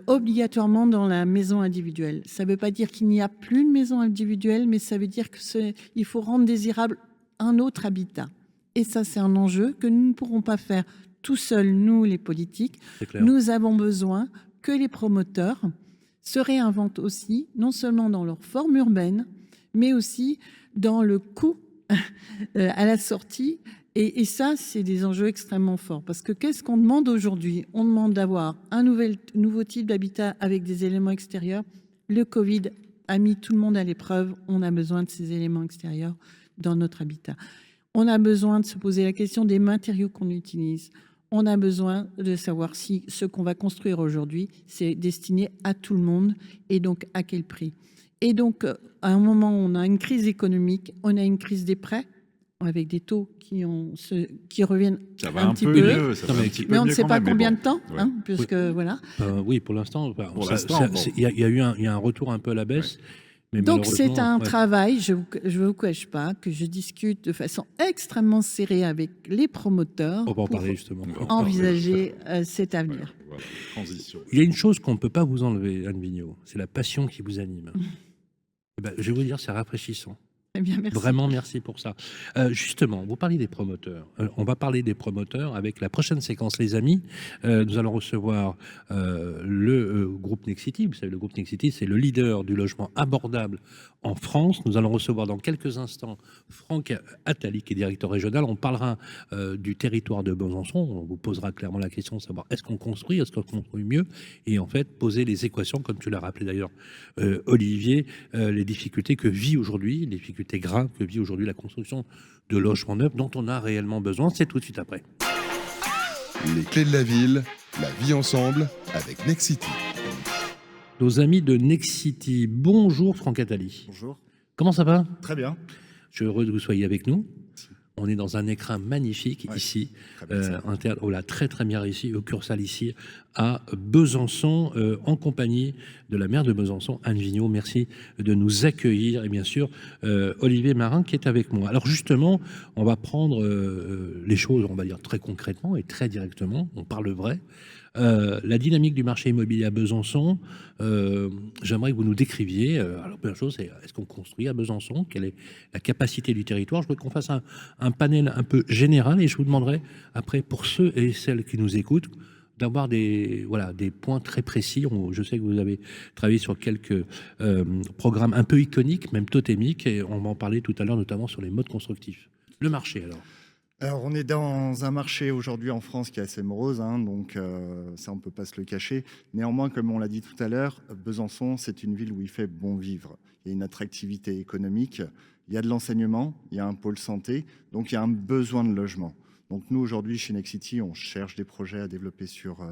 obligatoirement dans la maison individuelle. Ça ne veut pas dire qu'il n'y a plus de maison individuelle, mais ça veut dire qu'il faut rendre désirable un autre habitat. Et ça, c'est un enjeu que nous ne pourrons pas faire tout seuls, nous, les politiques. C'est clair. Nous avons besoin que les promoteurs se réinventent aussi, non seulement dans leur forme urbaine, mais aussi dans le coût à la sortie. Et ça, c'est des enjeux extrêmement forts. Parce que qu'est-ce qu'on demande aujourd'hui? On demande d'avoir un nouveau type d'habitat avec des éléments extérieurs. Le Covid a mis tout le monde à l'épreuve. On a besoin de ces éléments extérieurs dans notre habitat. On a besoin de se poser la question des matériaux qu'on utilise. On a besoin de savoir si ce qu'on va construire aujourd'hui, c'est destiné à tout le monde et donc à quel prix. Et donc, à un moment où on a une crise économique, on a une crise des prêts, avec des taux qui reviennent Ça va un petit peu peu. mieux, ça va un petit peu Mais on ne mieux sait quand pas même, mais combien bon. de temps, Ouais. hein, puisque voilà. Oui, pour l'instant, Pour l'instant, bon. il y a un retour un peu à la baisse. Mais Donc c'est un ouais. travail, je ne vous cache pas, que je discute de façon extrêmement serrée avec les promoteurs On va en pour parler justement. envisager cet avenir. Voilà, transition. Il y a une chose qu'on ne peut pas vous enlever, Anne Vigneault, c'est la passion qui vous anime. Eh ben, je vais vous dire, c'est rafraîchissant. Eh bien, merci. Vraiment, merci pour ça. Justement, vous parlez des promoteurs. On va parler des promoteurs avec la prochaine séquence, les amis. Nous allons recevoir le groupe Nexity. Vous savez, le groupe Nexity, c'est le leader du logement abordable en France. Nous allons recevoir dans quelques instants Franck Attali, qui est directeur régional. On parlera du territoire de Besançon. On vous posera clairement la question de savoir est-ce qu'on construit, est-ce qu'on construit mieux, et en fait poser les équations, comme tu l'as rappelé d'ailleurs, Olivier, les difficultés que vit aujourd'hui, les difficultés graves que vit aujourd'hui la construction de logements neufs dont on a réellement besoin. C'est tout de suite après. Les clés de la ville, la vie ensemble avec Nexity. Nos amis de Nexity. Bonjour Franck Attali. Bonjour. Comment ça va? Très bien. Je suis heureux que vous soyez avec nous. On est dans un écrin magnifique ici, très très bien ici, au Cursal ici, à Besançon, en compagnie de la maire de Besançon, Anne Vigneault. Merci de nous accueillir et bien sûr Olivier Marin qui est avec moi. Alors justement, on va prendre les choses, on va dire très concrètement et très directement, on parle vrai. La dynamique du marché immobilier à Besançon, j'aimerais que vous nous décriviez. Alors, première chose, c'est est-ce qu'on construit à Besançon? Quelle est la capacité du territoire? Je voudrais qu'on fasse un panel un peu général et je vous demanderai, après, pour ceux et celles qui nous écoutent, d'avoir des points très précis. Je sais que vous avez travaillé sur quelques programmes un peu iconiques, même totémiques, et on va en parler tout à l'heure, notamment sur les modes constructifs. Le marché, alors. Alors, on est dans un marché aujourd'hui en France qui est assez morose, hein, donc ça, on ne peut pas se le cacher. Néanmoins, comme on l'a dit tout à l'heure, Besançon, c'est une ville où il fait bon vivre. Il y a une attractivité économique, il y a de l'enseignement, il y a un pôle santé, donc il y a un besoin de logement. Donc nous, aujourd'hui, chez Nexity, on cherche des projets à développer sur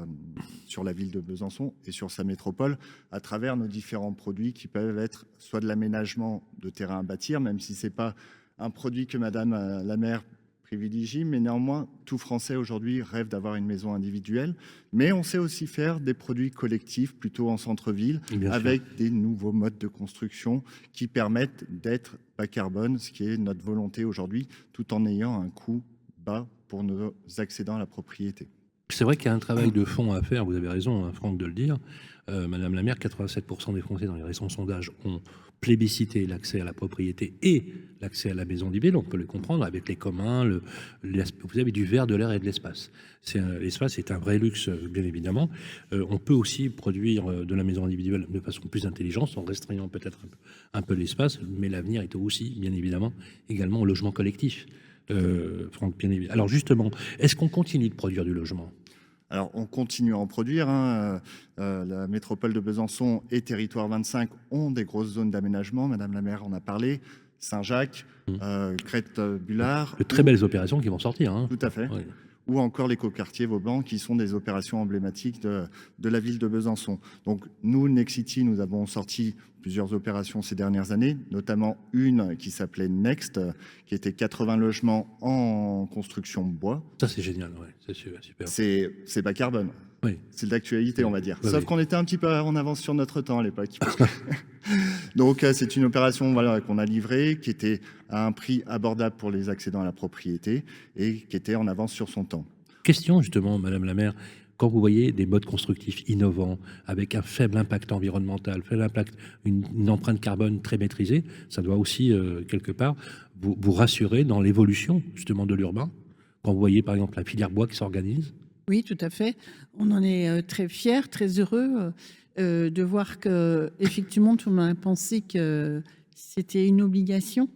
la ville de Besançon et sur sa métropole à travers nos différents produits qui peuvent être soit de l'aménagement de terrain à bâtir, même si ce n'est pas un produit que Madame la maire privilégie, mais néanmoins, tout Français aujourd'hui rêve d'avoir une maison individuelle. Mais on sait aussi faire des produits collectifs, plutôt en centre-ville, avec des nouveaux modes de construction qui permettent d'être bas carbone, ce qui est notre volonté aujourd'hui, tout en ayant un coût bas pour nos accédants à la propriété. C'est vrai qu'il y a un travail de fond à faire, vous avez raison, hein, Franck, de le dire. Madame la maire, 87% des Français dans les récents sondages ont plébiscité l'accès à la propriété et l'accès à la maison individuelle. On peut le comprendre avec les communs, vous avez du verre, de l'air et de l'espace. L'espace est un vrai luxe, bien évidemment. On peut aussi produire de la maison individuelle de façon plus intelligente, en restreignant peut-être un peu l'espace, mais l'avenir est aussi, bien évidemment, également au logement collectif. Franck, bien évidemment. Alors justement, est-ce qu'on continue de produire du logement ? Alors, on continue à en produire. Hein. La métropole de Besançon et Territoire 25 ont des grosses zones d'aménagement. Madame la maire en a parlé. Saint-Jacques, Crête-Bullard. De très belles opérations qui vont sortir. Hein. Tout à fait. Oui. Ou encore l'écoquartier Vauban, qui sont des opérations emblématiques de la ville de Besançon. Donc, nous, Nexity, nous avons sorti plusieurs opérations ces dernières années, notamment une qui s'appelait Next, qui était 80 logements en construction bois. Ça, c'est génial, ouais. C'est super. C'est bas carbone. Oui. C'est de l'actualité, on va dire. Oui, Sauf qu'on était un petit peu en avance sur notre temps à l'époque. Donc, c'est une opération qu'on a livrée, qui était à un prix abordable pour les accédants à la propriété et qui était en avance sur son temps. Question, justement, Madame la maire. Quand vous voyez des modes constructifs innovants, avec un faible impact environnemental, faible impact, une empreinte carbone très maîtrisée, ça doit aussi, quelque part, vous rassurer dans l'évolution, justement, de l'urbain. Quand vous voyez, par exemple, la filière bois qui s'organise. Oui, tout à fait. On en est très fiers, très heureux de voir que effectivement tout le monde a pensé que c'était une obligation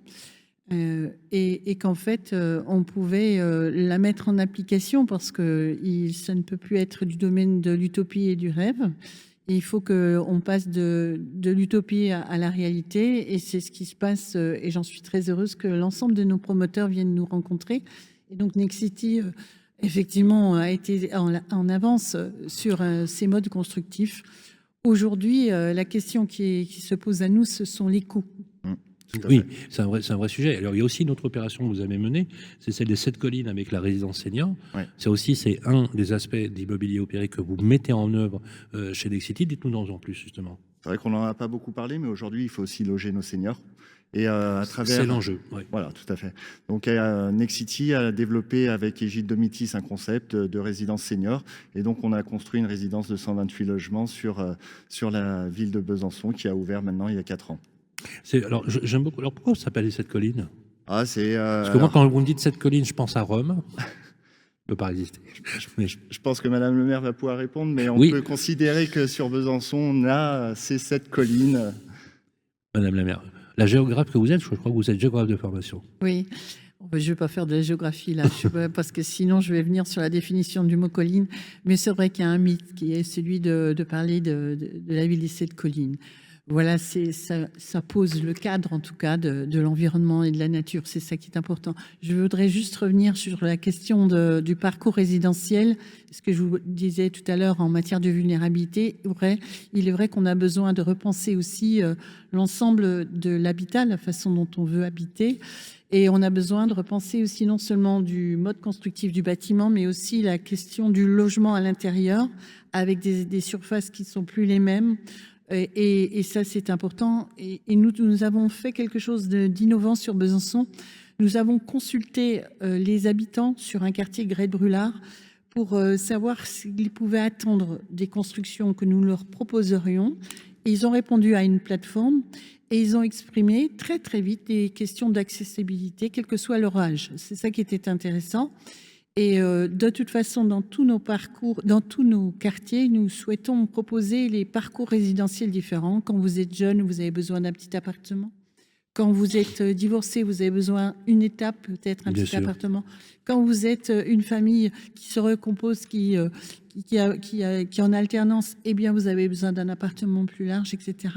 et qu'en fait on pouvait la mettre en application parce que ça ne peut plus être du domaine de l'utopie et du rêve. Et il faut qu'on passe de l'utopie à la réalité et c'est ce qui se passe et j'en suis très heureuse que l'ensemble de nos promoteurs viennent nous rencontrer. Et donc Nexity effectivement a été en avance sur ces modes constructifs. Aujourd'hui, la question qui se pose à nous, ce sont les coûts. Oui, c'est un vrai sujet. Alors, il y a aussi une autre opération que vous avez menée, c'est celle des 7 collines avec la résidence senior. Ouais. C'est un des aspects d'immobilier opéré que vous mettez en œuvre chez Nexity. Dites-nous en plus, justement. C'est vrai qu'on n'en a pas beaucoup parlé, mais aujourd'hui, il faut aussi loger nos seniors. Et à travers... C'est l'enjeu. Oui. Voilà, tout à fait. Donc, Nexity a développé avec Égide Domitis un concept de résidence senior. Et donc, on a construit une résidence de 128 logements sur la ville de Besançon qui a ouvert maintenant il y a 4 ans. Alors, j'aime beaucoup. Alors, pourquoi ça s'appelle les 7 collines? Parce que moi, quand vous me dites 7 collines, je pense à Rome. Ne peut pas résister. Je pense que Madame le maire va pouvoir répondre, mais on peut considérer que sur Besançon, on a ces 7 collines. Madame la maire, la géographe que vous êtes, je crois que vous êtes géographe de formation. Oui. Je ne vais pas faire de la géographie là, parce que sinon je vais venir sur la définition du mot colline. Mais c'est vrai qu'il y a un mythe qui est celui de parler de la ville des 7 collines. Voilà, ça pose le cadre en tout cas de l'environnement et de la nature. C'est ça qui est important. Je voudrais juste revenir sur la question du parcours résidentiel. Ce que je vous disais tout à l'heure en matière de vulnérabilité, il est vrai qu'on a besoin de repenser aussi l'ensemble de l'habitat, la façon dont on veut habiter. Et on a besoin de repenser aussi non seulement du mode constructif du bâtiment, mais aussi la question du logement à l'intérieur, avec des surfaces qui ne sont plus les mêmes. Et ça, c'est important. Et nous avons fait quelque chose d'innovant sur Besançon. Nous avons consulté les habitants sur un quartier Grès-de-Brulard pour savoir s'ils pouvaient attendre des constructions que nous leur proposerions. Et ils ont répondu à une plateforme et ils ont exprimé très, très vite des questions d'accessibilité, quel que soit leur âge. C'est ça qui était intéressant. Et de toute façon, dans tous nos parcours, dans tous nos quartiers, nous souhaitons proposer les parcours résidentiels différents. Quand vous êtes jeune, vous avez besoin d'un petit appartement. Quand vous êtes divorcé, vous avez besoin d'une étape, peut-être un petit appartement. Quand vous êtes une famille qui se recompose, qui est en alternance, eh bien, vous avez besoin d'un appartement plus large, etc.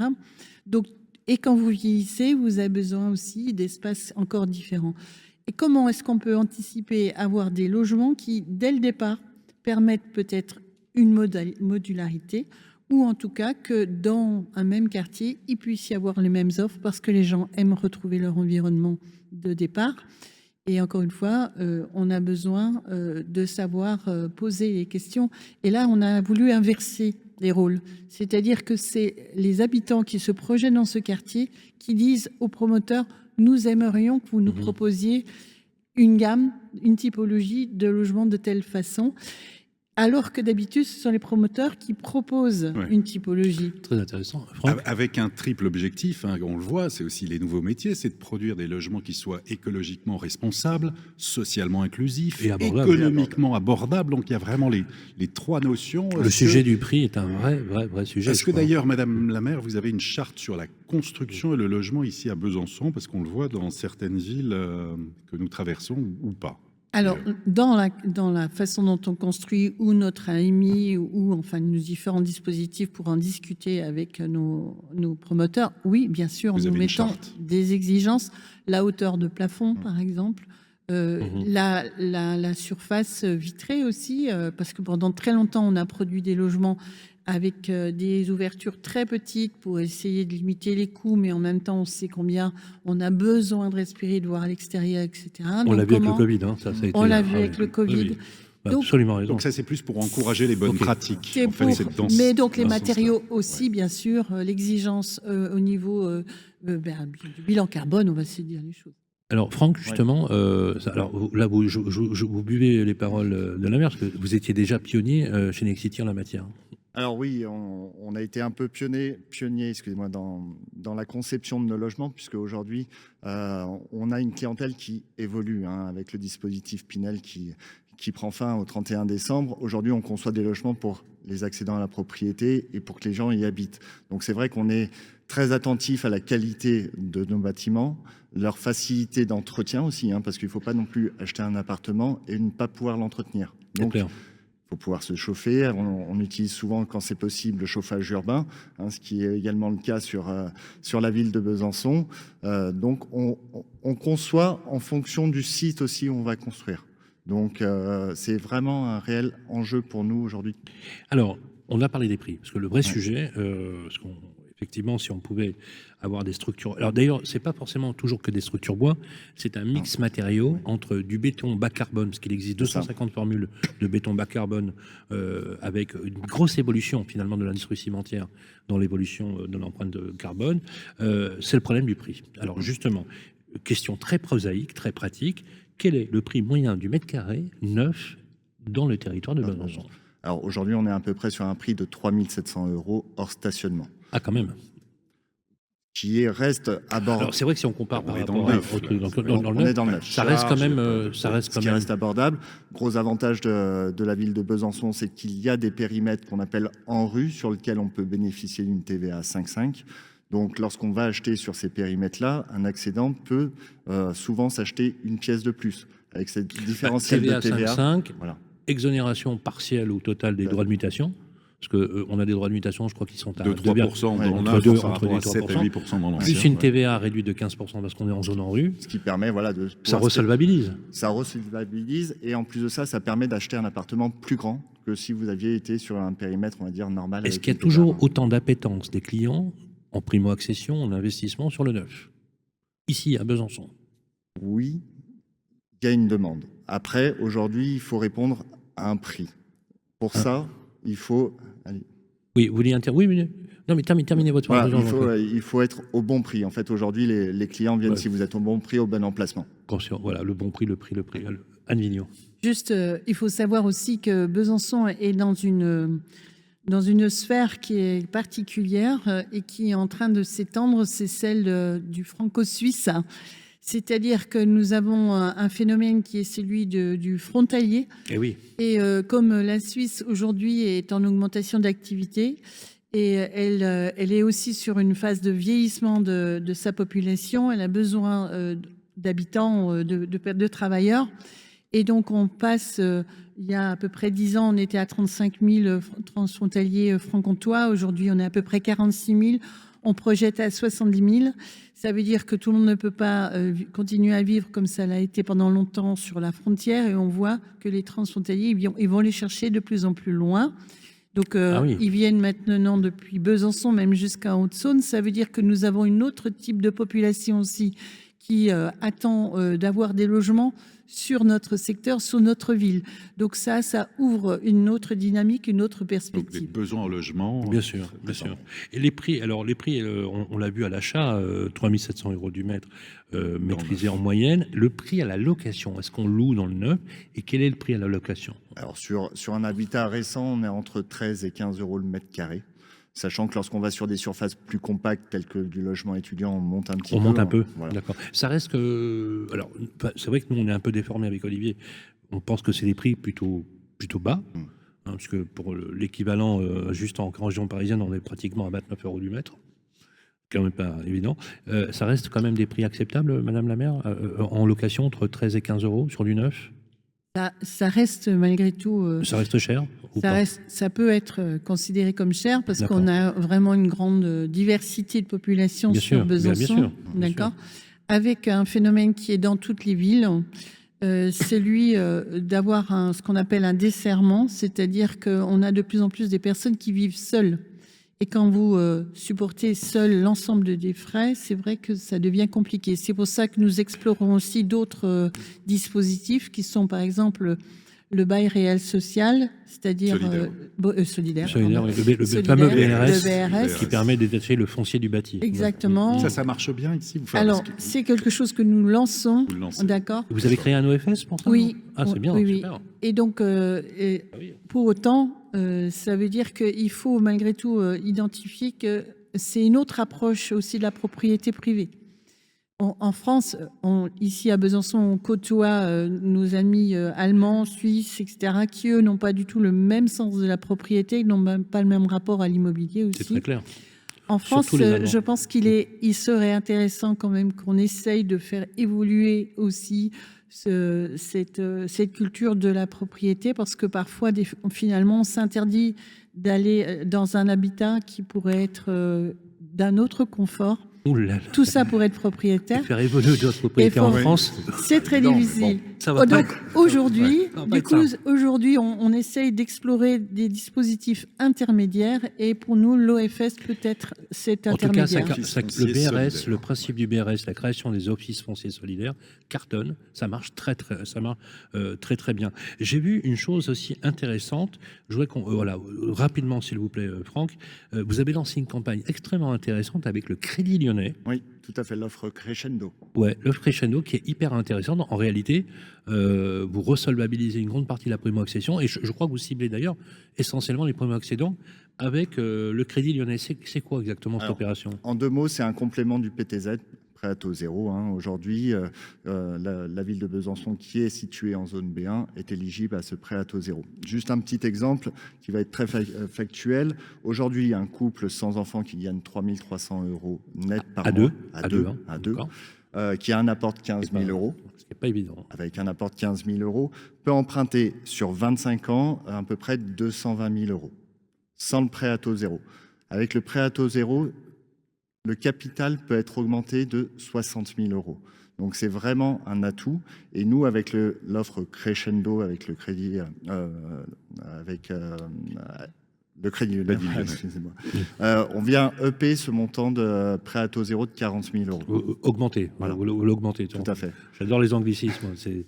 Donc, et quand vous vieillissez, vous avez besoin aussi d'espaces encore différents. Et comment est-ce qu'on peut anticiper avoir des logements qui, dès le départ, permettent peut-être une modularité ou en tout cas que dans un même quartier, il puisse y avoir les mêmes offres parce que les gens aiment retrouver leur environnement de départ. Et encore une fois, on a besoin de savoir poser les questions. Et là, on a voulu inverser les rôles. C'est-à-dire que c'est les habitants qui se projettent dans ce quartier qui disent aux promoteurs « Nous aimerions que vous nous proposiez une gamme, une typologie de logement de telle façon ». Alors que d'habitude, ce sont les promoteurs qui proposent une typologie. Très intéressant. Franck ? Avec un triple objectif, hein, on le voit, c'est aussi les nouveaux métiers, c'est de produire des logements qui soient écologiquement responsables, socialement inclusifs, et économiquement abordables. Donc il y a vraiment les trois notions. Le sujet du prix est un vrai sujet. Est-ce que d'ailleurs, Madame la maire, vous avez une charte sur la construction et le logement ici à Besançon, parce qu'on le voit dans certaines villes que nous traversons ou pas? Alors, dans la façon dont on construit ou notre AMI ou enfin nos différents dispositifs pour en discuter avec nos promoteurs, oui, bien sûr, nous mettons des exigences, la hauteur de plafond, par exemple, la surface vitrée aussi, parce que pendant très longtemps, on a produit des logements avec des ouvertures très petites pour essayer de limiter les coûts, mais en même temps, on sait combien on a besoin de respirer, de voir à l'extérieur, etc. On l'a vu avec le Covid. Hein, ça a été, on l'a vu avec le Covid. Oui. Absolument raison. Donc ça, c'est plus pour encourager les bonnes pratiques. En fait, mais donc les matériaux aussi, bien sûr, l'exigence au niveau du bilan carbone, on va se dire les choses. Alors Franck, justement, alors là vous buvez les paroles de la maire, parce que vous étiez déjà pionnier chez Nexity en la matière. Alors oui, on a été un peu pionnier, excusez-moi, dans la conception de nos logements, puisque aujourd'hui, on a une clientèle qui évolue avec le dispositif Pinel qui qui prend fin au 31 décembre. Aujourd'hui, on conçoit des logements pour les accédants à la propriété et pour que les gens y habitent. Donc c'est vrai qu'on est très attentif à la qualité de nos bâtiments, leur facilité d'entretien aussi, parce qu'il ne faut pas non plus acheter un appartement et ne pas pouvoir l'entretenir. Donc il faut pouvoir se chauffer. On utilise souvent, quand c'est possible, le chauffage urbain, ce qui est également le cas sur la ville de Besançon. Donc on conçoit en fonction du site aussi où on va construire. Donc c'est vraiment un réel enjeu pour nous aujourd'hui. Alors, on a parlé des prix, parce que le vrai sujet, effectivement, si on pouvait avoir des structures... Alors d'ailleurs, c'est pas forcément toujours que des structures bois, c'est un mix matériaux entre du béton bas carbone, parce qu'il existe 250 formules de béton bas carbone, avec une grosse évolution finalement de l'industrie cimentière dans l'évolution de l'empreinte de carbone. C'est le problème du prix. Alors justement, question très prosaïque, très pratique, quel est le prix moyen du mètre carré neuf dans le territoire de Besançon? Alors aujourd'hui, on est à peu près sur un prix de 3 700 € hors stationnement. Ah, quand même. Qui reste abordable. Alors c'est vrai que si on compare par rapport dans le neuf, ça reste quand même, reste abordable. Gros avantage de la ville de Besançon, c'est qu'il y a des périmètres qu'on appelle en rue sur lesquels on peut bénéficier d'une TVA 5,5. Donc, lorsqu'on va acheter sur ces périmètres-là, un accédant peut souvent s'acheter une pièce de plus. Avec cette différentielle de TVA. 5,5, voilà. Exonération partielle ou totale des droits de mutation. Parce qu'on a des droits de mutation, je crois qu'ils sont à 2-3% entre 2 et 7 et 8% dans l'ancien. Plus une TVA réduite de 15% parce qu'on est en zone en rue. Ce qui permet, de... Ça resolvabilise. Ça resolvabilise. Et en plus de ça, ça permet d'acheter un appartement plus grand que si vous aviez été sur un périmètre, on va dire, normal. Est-ce qu'il y a toujours autant d'appétence des clients en primo-accession, en investissement sur le neuf, ici à Besançon? Oui, il y a une demande. Après, aujourd'hui, il faut répondre à un prix. Pour ça, il faut... Allez. Oui, vous voulez oui, mais... Non, mais terminez votre voilà, il faut être au bon prix. En fait, aujourd'hui, les clients viennent si vous êtes au bon prix, au bon emplacement. Voilà, le bon prix, le prix. Anne Vigneault. Juste, il faut savoir aussi que Besançon est dans une sphère qui est particulière et qui est en train de s'étendre, c'est celle du franco-suisse. C'est-à-dire que nous avons un phénomène qui est celui du frontalier. Et oui. Et comme la Suisse aujourd'hui est en augmentation d'activité, et elle est aussi sur une phase de vieillissement de sa population, elle a besoin d'habitants, de travailleurs. Et donc on passe, il y a à peu près 10 ans, on était à 35 000 transfrontaliers franc-comtois. Aujourd'hui, on est à peu près 46 000. On projette à 70 000. Ça veut dire que tout le monde ne peut pas continuer à vivre comme ça l'a été pendant longtemps sur la frontière. Et on voit que les transfrontaliers, ils vont les chercher de plus en plus loin. Donc, ils viennent maintenant depuis Besançon, même jusqu'à Haute-Saône. Ça veut dire que nous avons une autre type de population aussi qui attend d'avoir des logements sur notre secteur, sur notre ville. Donc ça ouvre une autre dynamique, une autre perspective. Donc des besoins en logement. Bien sûr, bien sûr. Et les prix, on l'a vu à l'achat, 3 700 € du mètre, maîtrisé en moyenne. Le prix à la location, est-ce qu'on loue dans le neuf? Et quel est le prix à la location? Alors sur un habitat récent, on est entre 13 et 15 € le mètre carré. Sachant que lorsqu'on va sur des surfaces plus compactes, telles que du logement étudiant, on monte un petit peu. On monte un peu, voilà. D'accord. Ça reste que... Alors, c'est vrai que nous, on est un peu déformés avec Olivier. On pense que c'est des prix plutôt bas, parce que pour l'équivalent, juste en région parisienne, on est pratiquement à 29 € du mètre. Quand même pas évident. Ça reste quand même des prix acceptables, Madame la maire, en location, entre 13 et 15 € sur du neuf? Ça reste malgré tout... ça reste cher ça peut être considéré comme cher parce qu'on a vraiment une grande diversité de population sur Besançon. D'accord. Avec un phénomène qui est dans toutes les villes, celui d'avoir ce qu'on appelle un desserrement, c'est-à-dire qu'on a de plus en plus des personnes qui vivent seules. Et quand vous supportez seul l'ensemble des frais, c'est vrai que ça devient compliqué. C'est pour ça que nous explorons aussi d'autres dispositifs qui sont par exemple le bail réel social, c'est-à-dire solidaire. Le fameux BRS, qui permet de détacher le foncier du bâti. Exactement. Ça marche bien ici. Alors, c'est quelque chose que nous lançons. D'accord. Vous avez créé un OFS pour ça? Oui. Ah, c'est bien. Oui. Super. Et donc, pour autant, ça veut dire qu'il faut malgré tout identifier que c'est une autre approche aussi de la propriété privée. En France, ici à Besançon, on côtoie nos amis allemands, suisses, etc., qui, eux, n'ont pas du tout le même sens de la propriété, n'ont même pas le même rapport à l'immobilier aussi. C'est très clair. En France, je pense il serait intéressant quand même qu'on essaye de faire évoluer aussi cette culture de la propriété, parce que parfois, finalement, on s'interdit d'aller dans un habitat qui pourrait être d'un autre confort. Tout ça pour être propriétaire. Et faire évoluer d'autres propriétaires en France. C'est très difficile. Bon, ça va donc aujourd'hui, ouais. aujourd'hui, on essaye d'explorer des dispositifs intermédiaires, et pour nous, l'OFS peut être cet intermédiaire. En tout cas, le BRS, le principe du BRS, la création des offices fonciers solidaires, cartonne. Ça marche très bien. J'ai vu une chose aussi intéressante. Je voudrais rapidement, s'il vous plaît, Franck, vous avez lancé une campagne extrêmement intéressante avec le Crédit Lyonnais. Oui, tout à fait, l'offre Crescendo. Ouais, l'offre Crescendo qui est hyper intéressante. En réalité, vous resolvabilisez une grande partie de la primo-accession, et je crois que vous ciblez d'ailleurs essentiellement les primo-accédants avec le Crédit Lyonnais. C'est quoi exactement cette opération? En 2 mots, c'est un complément du PTZ, prêt à taux zéro. Aujourd'hui, la ville de Besançon, qui est située en zone B1, est éligible à ce prêt à taux zéro. Juste un petit exemple qui va être très factuel. Aujourd'hui, un couple sans enfant qui gagne 3 300 € net par mois. À deux. Qui a un apport de 15 000 €. Ce qui n'est pas évident. Avec un apport de 15 000 €, peut emprunter sur 25 ans à peu près 220 000 €, sans le prêt à taux zéro. Avec le prêt à taux zéro, le capital peut être augmenté de 60 000 €. Donc c'est vraiment un atout. Et nous, avec l'offre Crescendo, avec le crédit, le crédit, excusez-moi, on vient EP ce montant de prêt à taux zéro de 40 000 €. Augmenter, voilà. Vous l'augmentez. Tout à fait. J'adore les anglicismes. J'ai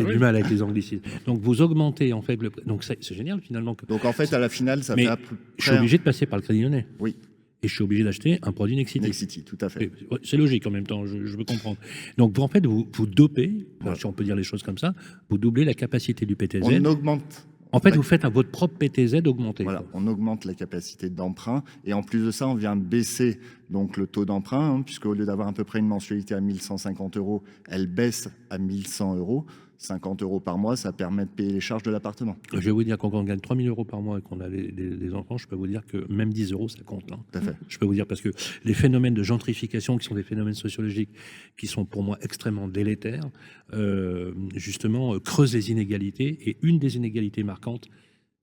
du mal avec les anglicismes. Donc vous augmentez en fait. Donc c'est génial finalement. Donc en fait, à la finale, ça fait à peu près. Je suis obligé de passer par le Crédit Lyonnais. Oui. Et je suis obligé d'acheter un produit Nexity. Nexity, tout à fait. C'est logique en même temps, je veux comprendre. Donc vous, en fait, vous dopez, si on peut dire les choses comme ça, vous doublez la capacité du PTZ. On augmente. En fait, vous faites à votre propre PTZ augmenter. Voilà, on augmente la capacité d'emprunt, et en plus de ça, on vient baisser donc le taux d'emprunt, puisque au lieu d'avoir à peu près une mensualité à 1 150 €, elle baisse à 1 100 €. 50 € par mois, ça permet de payer les charges de l'appartement. Je vais vous dire, quand on gagne 3 000 € par mois et qu'on a des enfants, je peux vous dire que même 10 €, ça compte. Tout à fait. Je peux vous dire, parce que les phénomènes de gentrification, qui sont des phénomènes sociologiques qui sont pour moi extrêmement délétères, justement, creusent les inégalités. Et une des inégalités marquantes,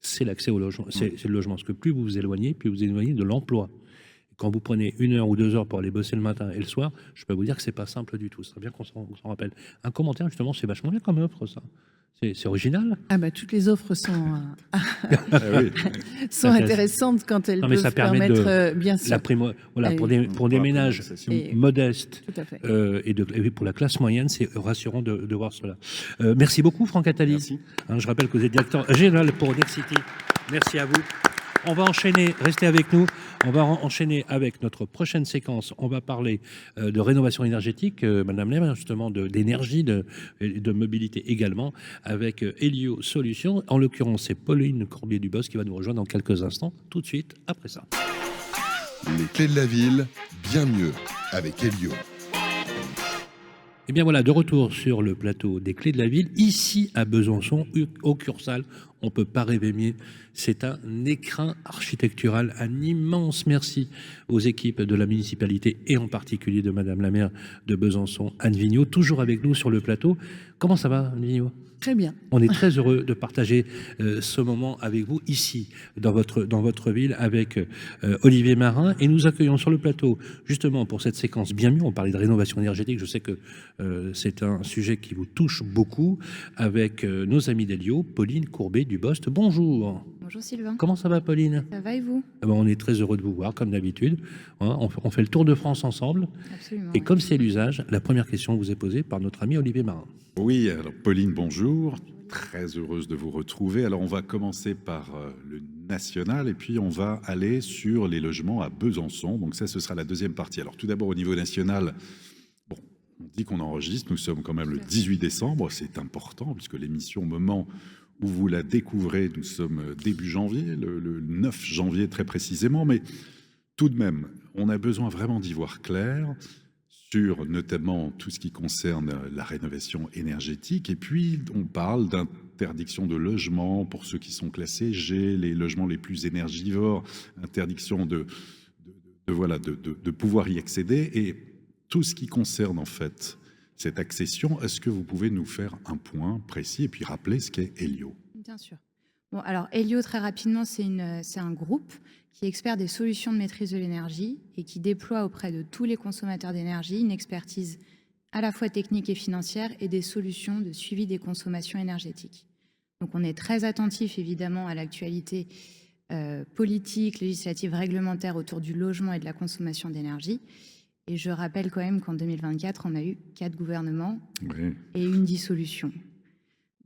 c'est l'accès au logement. C'est le logement. Parce que plus vous vous éloignez, plus vous éloignez de l'emploi. Quand vous prenez 1 heure ou 2 heures pour aller bosser le matin et le soir, je peux vous dire que c'est pas simple du tout. C'est bien qu'on s'en rappelle. Un commentaire, justement, c'est vachement bien comme offre, ça. C'est original. Ah bah, toutes les offres sont intéressantes quand elles peuvent permettre, bien sûr. La primo, voilà, pour des ménages modestes et pour la classe moyenne, c'est rassurant de voir cela. Merci beaucoup, Franck Attali. Merci. Je rappelle que vous êtes directeur général pour Nexity. Merci à vous. On va enchaîner, restez avec nous, on va enchaîner avec notre prochaine séquence. On va parler de rénovation énergétique, Madame Lemaire, justement d'énergie, de mobilité également, avec Elio Solutions. En l'occurrence, c'est Pauline Corbier-Dubos qui va nous rejoindre dans quelques instants, tout de suite après ça. Les clés de la ville, bien mieux, avec Elio. Et bien voilà, de retour sur le plateau des Clés de la Ville, ici à Besançon, au Cursal. On ne peut pas rêver mieux. C'est un écrin architectural. Un immense merci aux équipes de la municipalité et en particulier de Madame la maire de Besançon, Anne Vigneault, toujours avec nous sur le plateau. Comment ça va, Anne Vigneault ? Très bien. On est très heureux de partager ce moment avec vous ici, dans votre ville, avec Olivier Marin. Et nous accueillons sur le plateau, justement pour cette séquence bien mieux, on parlait de rénovation énergétique, je sais que c'est un sujet qui vous touche beaucoup, avec nos amis d'Elio, Pauline Courbet-Dubost. Bonjour. Bonjour Sylvain. Comment ça va, Pauline ? Ça va et vous ? On est très heureux de vous voir, comme d'habitude. On fait le tour de France ensemble. Absolument. Et comme c'est l'usage, la première question vous est posée par notre ami Olivier Marin. Oui, alors Pauline, bonjour. Très heureuse de vous retrouver. Alors on va commencer par le national et puis on va aller sur les logements à Besançon. Donc ça, ce sera la deuxième partie. Alors tout d'abord au niveau national, bon, on dit qu'on enregistre. Nous sommes quand même le 18 décembre. C'est important puisque l'émission, au moment où vous la découvrez, nous sommes début janvier, le 9 janvier très précisément. Mais tout de même, on a besoin vraiment d'y voir clair sur notamment tout ce qui concerne la rénovation énergétique. Et puis, on parle d'interdiction de logements pour ceux qui sont classés G, les logements les plus énergivores, interdiction de pouvoir y accéder. Et tout ce qui concerne, en fait, cette accession, est-ce que vous pouvez nous faire un point précis et puis rappeler ce qu'est Hélio? Bien sûr. Bon, alors, Hélio, très rapidement, c'est un groupe qui est expert des solutions de maîtrise de l'énergie et qui déploie auprès de tous les consommateurs d'énergie une expertise à la fois technique et financière et des solutions de suivi des consommations énergétiques. Donc on est très attentif évidemment à l'actualité politique, législative, réglementaire autour du logement et de la consommation d'énergie. Et je rappelle quand même qu'en 2024, on a eu 4 gouvernements et une dissolution.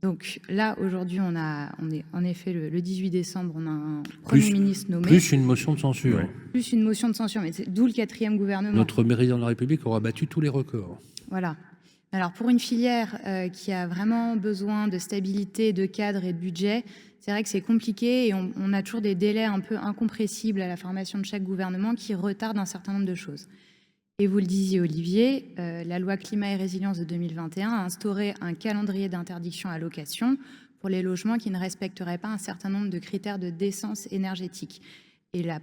Donc là, aujourd'hui, on est en effet le 18 décembre, on a un Premier ministre nommé. Plus une motion de censure. Ouais. Plus une motion de censure, mais c'est d'où le 4e gouvernement. Notre président de la République aura battu tous les records. Voilà. Alors pour une filière qui a vraiment besoin de stabilité, de cadre et de budget, c'est vrai que c'est compliqué et on a toujours des délais un peu incompressibles à la formation de chaque gouvernement qui retardent un certain nombre de choses. Et vous le disiez, Olivier, la loi Climat et Résilience de 2021 a instauré un calendrier d'interdiction à location pour les logements qui ne respecteraient pas un certain nombre de critères de décence énergétique. Et la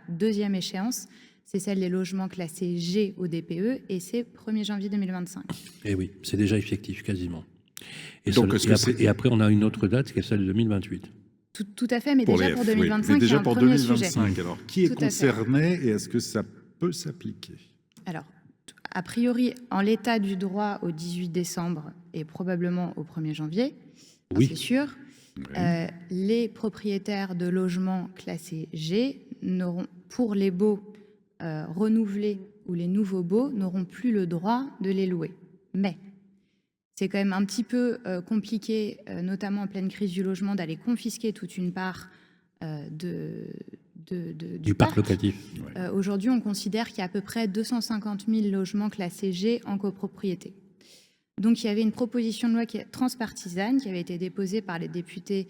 deuxième échéance, c'est celle des logements classés G au DPE, et c'est 1er janvier 2025. Et oui, c'est déjà effectif, quasiment. Et, donc, après, on a une autre date, qui est celle de 2028. Tout à fait, mais déjà pour 2025, mais déjà il y a un pour premier 2025, sujet. alors, qui est concerné et est-ce que ça peut s'appliquer? Alors, a priori, en l'état du droit au 18 décembre et probablement au 1er janvier, oui. C'est sûr, les propriétaires de logements classés G n'auront, pour les baux renouvelés ou les nouveaux baux, n'auront plus le droit de les louer. Mais c'est quand même un petit peu compliqué, notamment en pleine crise du logement, d'aller confisquer toute une part du parc locatif. Aujourd'hui, on considère qu'il y a à peu près 250 000 logements classés G en copropriété. Donc, il y avait une proposition de loi qui est transpartisane qui avait été déposée par les députés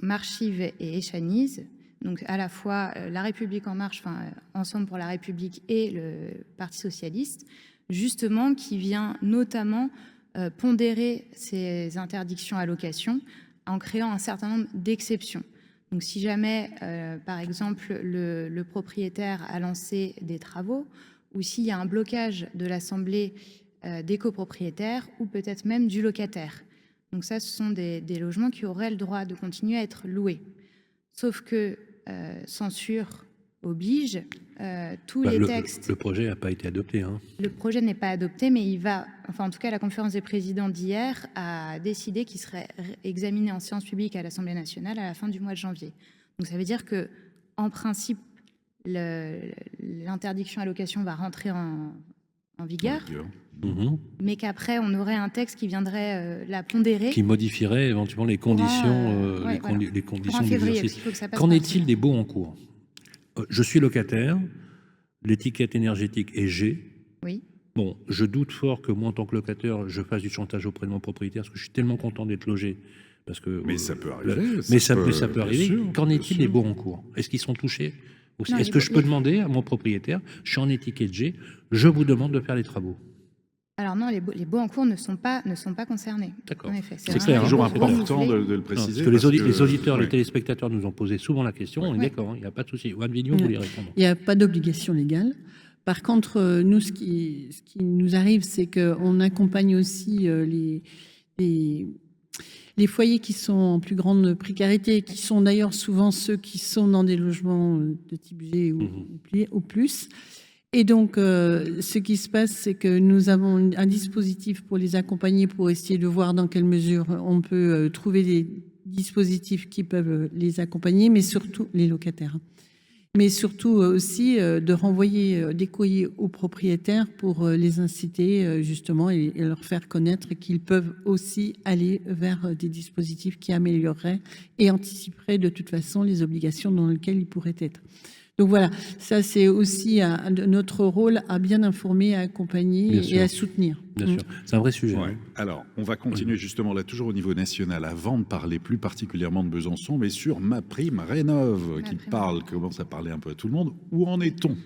Marchive et Echaniz, donc à la fois La République En Marche, Ensemble pour la République et le Parti Socialiste, justement, qui vient notamment pondérer ces interdictions à location en créant un certain nombre d'exceptions. Donc si jamais, par exemple, le propriétaire a lancé des travaux, ou s'il y a un blocage de l'Assemblée des copropriétaires, ou peut-être même du locataire. Donc ça, ce sont des logements qui auraient le droit de continuer à être loués. Sauf que censure oblige, tous les textes... Le projet n'a pas été adopté. Hein. Le projet n'est pas adopté, mais il va... Enfin, en tout cas, la conférence des présidents d'hier a décidé qu'il serait examiné en séance publique à l'Assemblée nationale à la fin du mois de janvier. Donc ça veut dire que, en principe, l'interdiction à location va rentrer en vigueur, mais qu'après, on aurait un texte qui viendrait la pondérer. Qui modifierait éventuellement les conditions, les conditions d'exercice. Qu'en est-il des baux en cours? Je suis locataire, l'étiquette énergétique est G. Oui. Bon, je doute fort que moi, en tant que locataire, je fasse du chantage auprès de mon propriétaire, parce que je suis tellement content d'être logé. Parce que, mais ça peut arriver. Ça peut arriver. Qu'en est-il des baux en cours? Est-ce qu'ils sont touchés? Est-ce que je peux demander à mon propriétaire, je suis en étiquette G, je vous demande de faire les travaux? Alors non, les baux en cours ne sont pas concernés. D'accord. C'est clair, toujours important de le préciser. Non, parce que les auditeurs, les téléspectateurs nous ont posé souvent la question, on est d'accord, il n'y a pas de souci. One Vignon voulait répondre. Il n'y a pas d'obligation légale. Par contre, nous, ce qui nous arrive, c'est qu'on accompagne aussi les foyers qui sont en plus grande précarité, qui sont d'ailleurs souvent ceux qui sont dans des logements de type G ou plus. Et donc, ce qui se passe, c'est que nous avons un dispositif pour les accompagner, pour essayer de voir dans quelle mesure on peut trouver des dispositifs qui peuvent les accompagner, mais surtout les locataires. Mais surtout aussi de renvoyer des courriers aux propriétaires pour les inciter justement et leur faire connaître qu'ils peuvent aussi aller vers des dispositifs qui amélioreraient et anticiperaient de toute façon les obligations dans lesquelles ils pourraient être. Donc voilà, ça c'est aussi notre rôle à bien informer, à accompagner et à soutenir. Bien sûr, c'est un vrai sujet. Ouais. Alors, on va continuer justement là, toujours au niveau national, avant de parler plus particulièrement de Besançon, mais sur MaPrimeRénov', qui commence à parler un peu à tout le monde. Où en est-on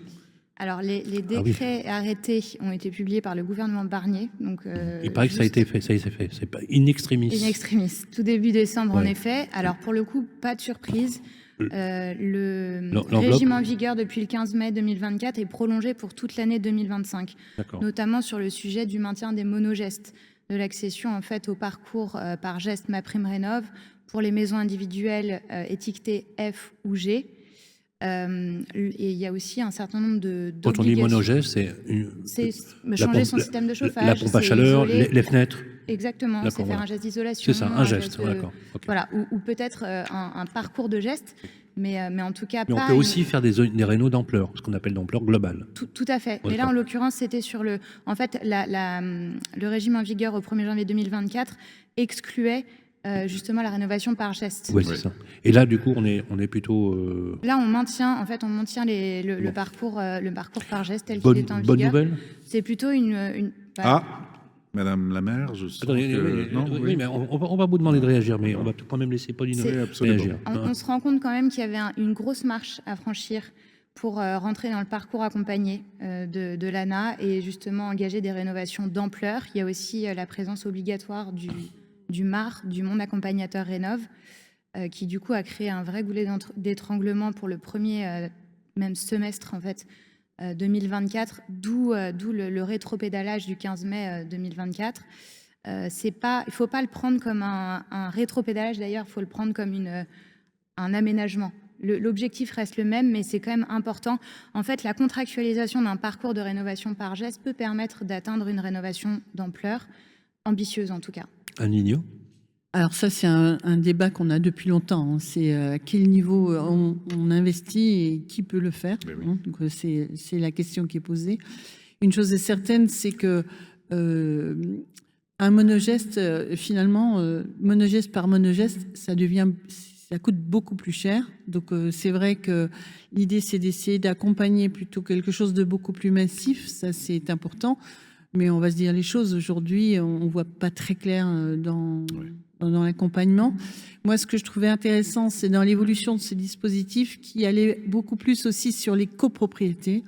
Alors, les Ah oui. décrets et arrêtés ont été publiés par le gouvernement Barnier. Donc, Il paraît que ça a été fait, c'est pas in extremis. in extremis, tout début décembre, en Ouais. effet. Alors, pour le coup, pas de surprise. Le L'enveloppe. régime en vigueur depuis le 15 mai 2024 est prolongé pour toute l'année 2025, D'accord. notamment sur le sujet du maintien des monogestes, de l'accession en fait au parcours par geste MaPrimeRénov' pour les maisons individuelles étiquetées F ou G. Et il y a aussi un certain nombre Quand on dit d'obligations. monogeste, c'est Changer son système de chauffage. la pompe à c'est chaleur, isoler. les fenêtres. Exactement, c'est D'accord, faire voilà. un geste d'isolation. C'est ça, un geste. de- D'accord. ok. Voilà, ou peut-être un parcours de gestes, mais en tout cas Mais pas on peut une- aussi faire des rénaux d'ampleur, ce qu'on appelle d'ampleur globale. Tout à fait. Ouais, Mais là, d'accord. en l'occurrence, c'était sur le. En fait, le régime en vigueur au 1er janvier 2024 excluait justement la rénovation par geste. Oui, c'est ça. Et là, du coup, on est plutôt Là, on maintient le Bon. parcours par geste tel qu'il est en bonne vigueur. nouvelle. C'est plutôt une. Ah, Madame la maire, je sens Attendez, que... non, oui, mais on va vous demander de réagir, mais on va quand même laisser Pauline C'est- absolument. réagir. On se rend compte quand même qu'il y avait une grosse marche à franchir pour rentrer dans le parcours accompagné de l'ANA et justement engager des rénovations d'ampleur. Il y a aussi la présence obligatoire du MAR, du Monde Accompagnateur Rénov', qui du coup a créé un vrai goulet d'étranglement pour le premier même semestre en fait 2024, d'où le rétropédalage du 15 mai 2024. Il ne faut pas le prendre comme un rétropédalage, d'ailleurs, il faut le prendre comme un aménagement. L'objectif reste le même, mais c'est quand même important. En fait, la contractualisation d'un parcours de rénovation par geste peut permettre d'atteindre une rénovation d'ampleur, ambitieuse en tout cas. Un Nino. Alors ça, c'est un débat qu'on a depuis longtemps. Hein. C'est à quel niveau on investit et qui peut le faire. Mais oui. Hein. Donc c'est la question qui est posée. Une chose est certaine, c'est que un monogeste, finalement, monogeste par monogeste, ça coûte beaucoup plus cher. Donc c'est vrai que l'idée, c'est d'essayer d'accompagner plutôt quelque chose de beaucoup plus massif. Ça, c'est important. Mais on va se dire les choses. Aujourd'hui, on ne voit pas très clair dans l'accompagnement. Moi, ce que je trouvais intéressant, c'est dans l'évolution de ces dispositifs qui allaient beaucoup plus aussi sur les copropriétés.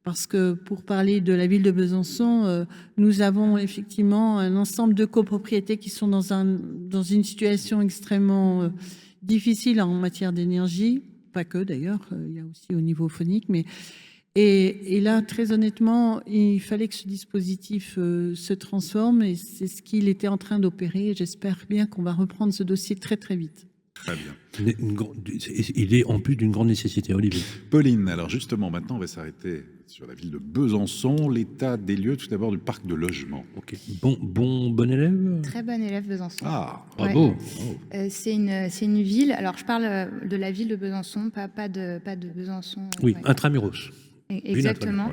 Parce que pour parler de la ville de Besançon, nous avons effectivement un ensemble de copropriétés qui sont dans une situation extrêmement difficile en matière d'énergie. Pas que d'ailleurs, il y a aussi au niveau phonique. Et là, très honnêtement, il fallait que ce dispositif se transforme et c'est ce qu'il était en train d'opérer. J'espère bien qu'on va reprendre ce dossier très très vite. Très bien. Il est en plus d'une grande nécessité, Olivier. Pauline, alors justement, maintenant, on va s'arrêter sur la ville de Besançon, l'état des lieux, tout d'abord du parc de logement. Ok. Bon élève. Très bon élève Besançon. Ah, Bravo. C'est une ville, alors je parle de la ville de Besançon, pas de Besançon. Oui, ouais. intramuros. Exactement.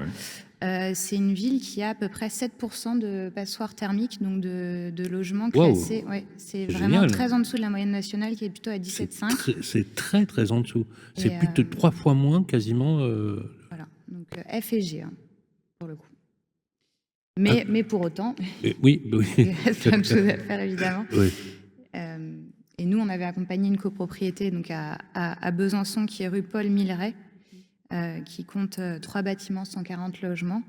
ouais. C'est une ville qui a à peu près 7% de passoires thermiques, donc de logements Wow. classés. Ouais, c'est C'est vraiment génial. très en dessous de la moyenne nationale qui est plutôt à 17,5. C'est très très en dessous. C'est Et, plus de 3 fois moins quasiment. Voilà, donc F et G, hein, pour le coup. Mais pour autant, Oui. il reste plein de choses à faire évidemment. Oui. Et nous, on avait accompagné une copropriété donc à Besançon qui est rue Paul Milleret, qui compte 3 bâtiments, 140 logements,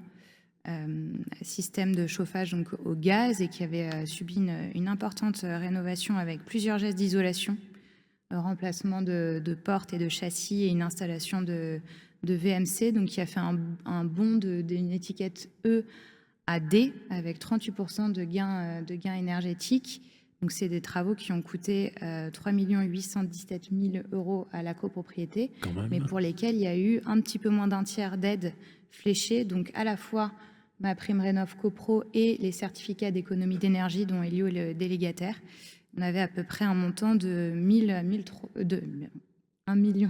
système de chauffage donc au gaz et qui avait subi une importante rénovation avec plusieurs gestes d'isolation, remplacement de portes et de châssis et une installation de VMC, donc qui a fait un bond d'une étiquette E à D avec 38% de gains énergétiques. Donc, c'est des travaux qui ont coûté 3 817 000 € à la copropriété, Quand même. mais pour lesquels il y a eu un petit peu moins d'un tiers d'aide fléchée, donc à la fois MaPrimeRénov' CoPro et les certificats d'économie d'énergie dont Elio est le délégataire. On avait à peu près un montant de 1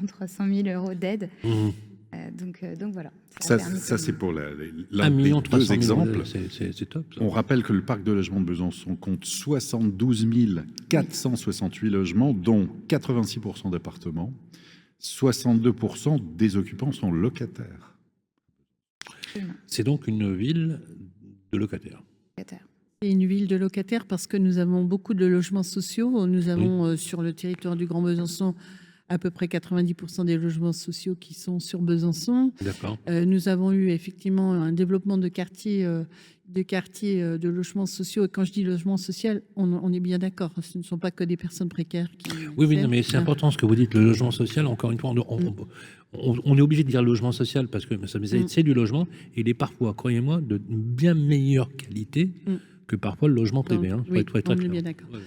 300 000 € d'aide. Mmh. Donc voilà. Ça c'est pour 1 l'un des 300 deux 000, exemples. c'est top. Ça. On rappelle que le parc de logement de Besançon compte 72 468 logements, dont 86% d'appartements. 62% des occupants sont locataires. C'est donc une ville de locataires. C'est une ville de locataires parce que nous avons beaucoup de logements sociaux. Nous avons sur le territoire du Grand Besançon à peu près 90% des logements sociaux qui sont sur Besançon. D'accord. Nous avons eu effectivement un développement de quartiers de logements sociaux. Et quand je dis logement social, on est bien d'accord. Ce ne sont pas que des personnes précaires qui. Oui, non, mais c'est important ce que vous dites, le logement social. Encore une fois, on est obligé de dire logement social parce que c'est du logement. Et il est parfois, croyez-moi, de bien meilleure qualité que parfois le logement privé. Donc, Faut être très on est clair. bien d'accord. Ouais.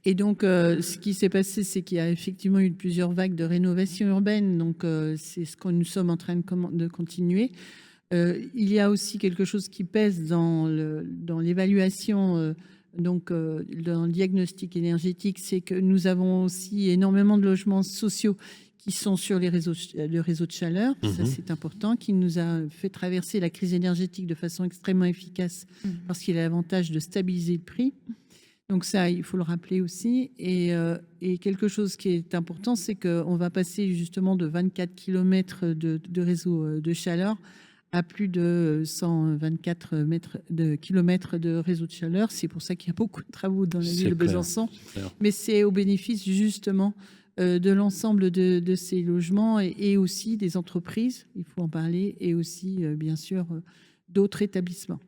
Et donc, ce qui s'est passé, c'est qu'il y a effectivement eu plusieurs vagues de rénovation urbaine. Donc, c'est ce que nous sommes en train de continuer. Il y a aussi quelque chose qui pèse dans l'évaluation, dans le diagnostic énergétique, c'est que nous avons aussi énormément de logements sociaux qui sont sur le réseau de chaleur. Ça, c'est important, qui nous a fait traverser la crise énergétique de façon extrêmement efficace parce qu'il a l'avantage de stabiliser le prix. Donc ça, il faut le rappeler aussi. Et quelque chose qui est important, c'est qu'on va passer justement de 24 km de réseau de chaleur à plus de 124 kilomètres de réseau de chaleur. C'est pour ça qu'il y a beaucoup de travaux dans la ville de Besançon. Mais c'est au bénéfice justement de l'ensemble de ces logements et aussi des entreprises, il faut en parler, et aussi, bien sûr, d'autres établissements.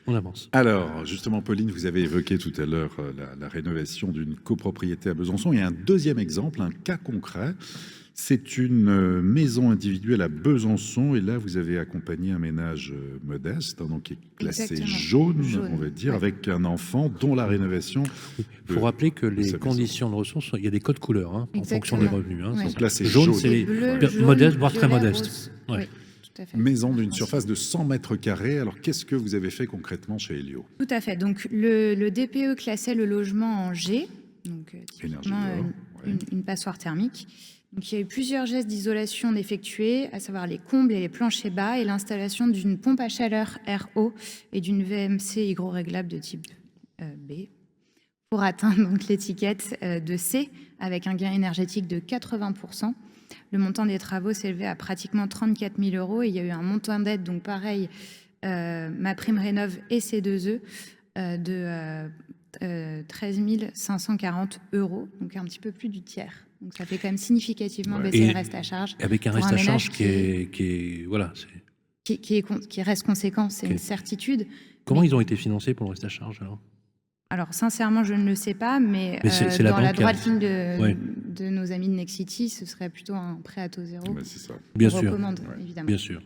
On avance. Alors, justement, Pauline, vous avez évoqué tout à l'heure la rénovation d'une copropriété à Besançon. Il y a un deuxième exemple, un cas concret. C'est une maison individuelle à Besançon. Et là, vous avez accompagné un ménage modeste, donc qui est classé jaune, on va dire, avec un enfant dont la rénovation... Il faut rappeler que les conditions de ressources, il y a des codes couleurs en fonction des revenus. Donc là, c'est jaune, jaune. c'est les modestes, voire très modestes. Oui. Tout à fait. Maison d'une surface de 100 mètres carrés. Alors, qu'est-ce que vous avez fait concrètement chez Elio? Tout à fait. Donc, le DPE classait le logement en G, donc typiquement une passoire thermique. Donc, il y a eu plusieurs gestes d'isolation d'effectuer, à savoir les combles et les planchers bas et l'installation d'une pompe à chaleur RO et d'une VMC hygroréglable de type B pour atteindre donc l'étiquette de C avec un gain énergétique de 80%. Le montant des travaux s'élevait à pratiquement 34 000 euros et il y a eu un montant d'aide, donc pareil, ma prime rénov et C2E de 13 540 euros, donc un petit peu plus du tiers. Donc ça fait quand même significativement baisser le reste à charge. Avec un reste à charge qui reste conséquent, c'est une certitude. Comment ils ont été financés pour le reste à charge alors sincèrement, je ne le sais pas, mais c'est dans la droite ligne de nos amis de Nexity, ce serait plutôt un prêt à taux zéro. C'est ça. Bien sûr. Recommande, évidemment. Bien sûr.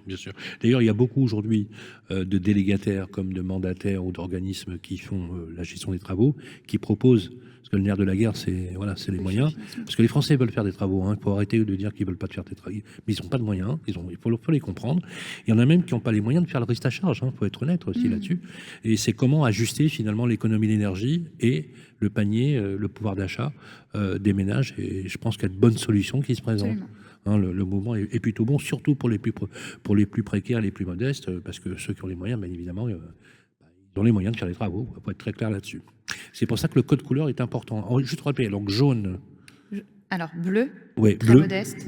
D'ailleurs, il y a beaucoup aujourd'hui de délégataires comme de mandataires ou d'organismes qui font la gestion des travaux, qui proposent, parce que le nerf de la guerre, c'est les moyens. Parce que les Français veulent faire des travaux. Il faut arrêter de dire qu'ils ne veulent pas faire des travaux. Mais ils n'ont pas de moyens. Il faut les comprendre. Il y en a même qui n'ont pas les moyens de faire le reste à charge. Il faut être honnête aussi là-dessus. Et c'est comment ajuster finalement l'économie d'énergie et le panier, le pouvoir d'achat des ménages. Et je pense qu'il y a de bonnes solutions qui se présentent. Le mouvement est plutôt bon, surtout pour les plus précaires, les plus modestes, parce que ceux qui ont les moyens, bien évidemment, ils ont les moyens de faire les travaux. Il faut être très clair là-dessus. C'est pour ça que le code couleur est important. Juste rappeler, donc jaune. Alors bleu, bleu modeste,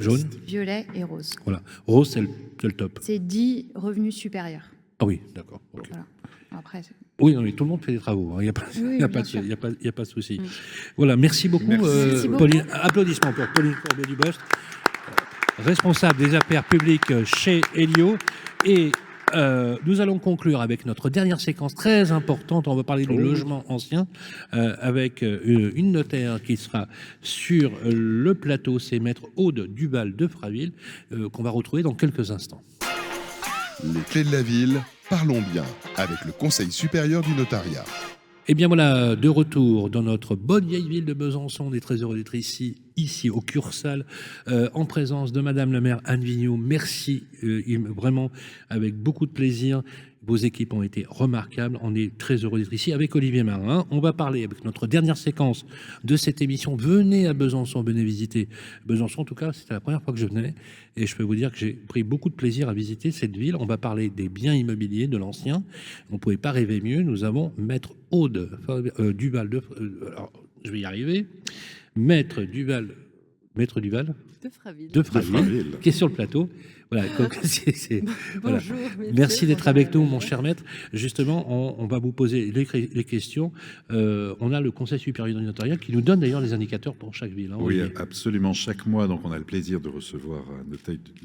jaune, violet et rose. Voilà, rose c'est le top. C'est 10 revenus supérieurs. Ah oui, d'accord. Okay. Voilà. Après, oui, non, mais tout le monde fait des travaux. Il n'y a pas de souci. Voilà, merci beaucoup, Pauline. Applaudissements pour Pauline Courbet-Dubost, responsable des affaires publiques chez Elio. Et nous allons conclure avec notre dernière séquence très importante. On va parler du logement ancien avec une notaire qui sera sur le plateau. C'est Maître Aude Duval de Fraville qu'on va retrouver dans quelques instants. Les clés de la ville, parlons bien, avec le Conseil supérieur du notariat. Et bien voilà, de retour dans notre bonne vieille ville de Besançon. On est très heureux d'être ici au Cursal, en présence de Madame le maire Anne Vigneault. Merci, vraiment, avec beaucoup de plaisir. Vos équipes ont été remarquables. On est très heureux d'être ici avec Olivier Marin. On va parler avec notre dernière séquence de cette émission. Venez à Besançon, venez visiter Besançon. En tout cas, c'était la première fois que je venais. Et je peux vous dire que j'ai pris beaucoup de plaisir à visiter cette ville. On va parler des biens immobiliers, de l'ancien. On ne pouvait pas rêver mieux. Nous avons Maître Aude Duval de... alors, je vais y arriver. Maître Duval Maître Duval De Fraville. de Fraville, qui est sur le plateau. Voilà, voilà. Bonjour. Merci d'être avec nous, mon cher maître. Justement, on va vous poser les questions. On a le Conseil supérieur du notariat qui nous donne d'ailleurs les indicateurs pour chaque ville. Hein, oui, absolument. Chaque mois, donc, on a le plaisir de recevoir un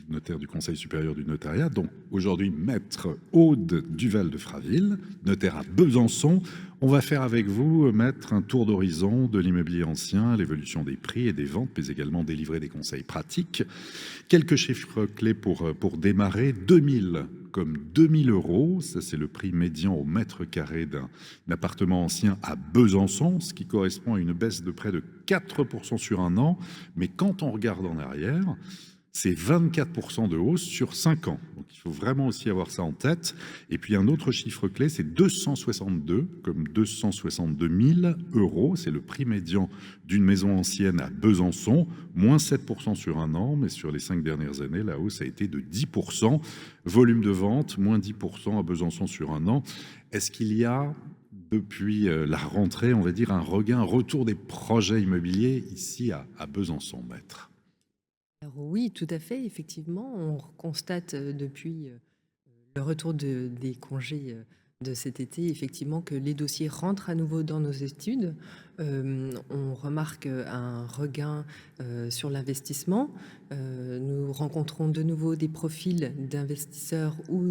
notaire du Conseil supérieur du notariat. Donc, aujourd'hui, maître Aude Duval de Fraville, notaire à Besançon. On va faire avec vous, maître, un tour d'horizon de l'immobilier ancien, l'évolution des prix et des ventes, mais également délivrer des conseils pratiques. Quelques chiffres clés pour démarrer. 2000 comme 2000 euros, ça c'est le prix médian au mètre carré d'un appartement ancien à Besançon, ce qui correspond à une baisse de près de 4% sur un an. Mais quand on regarde en arrière, c'est 24% de hausse sur 5 ans. Donc il faut vraiment aussi avoir ça en tête. Et puis un autre chiffre clé, c'est 262, comme 262 000 euros. C'est le prix médian d'une maison ancienne à Besançon, moins 7% sur un an, mais sur les 5 dernières années, la hausse a été de 10%. Volume de vente, moins 10% à Besançon sur un an. Est-ce qu'il y a, depuis la rentrée, on va dire, un regain, un retour des projets immobiliers ici à Besançon, maître ? Alors oui, tout à fait. Effectivement, on constate depuis le retour des congés de cet été, effectivement, que les dossiers rentrent à nouveau dans nos études. On remarque un regain sur l'investissement. Nous rencontrons de nouveau des profils d'investisseurs ou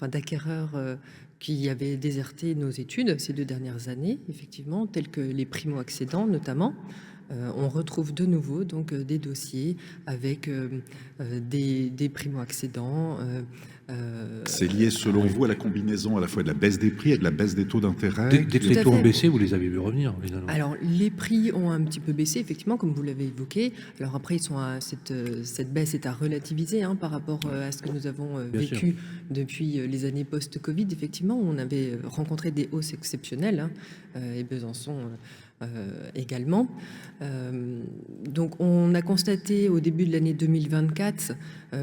d'acquéreurs qui avaient déserté nos études ces 2 dernières années, effectivement, tels que les primo-accédants notamment. On retrouve de nouveau donc des dossiers avec des primo-accédants. C'est lié, selon vous, à la combinaison à la fois de la baisse des prix et de la baisse des taux d'intérêt. Dès que les taux ont baissé, vous les avez vu revenir, évidemment. Alors, les prix ont un petit peu baissé, effectivement, comme vous l'avez évoqué. Alors après, cette baisse est à relativiser par rapport à ce que nous avons vécu depuis les années post-Covid. Effectivement, on avait rencontré des hausses exceptionnelles, et Besançon également. Donc on a constaté au début de l'année 2024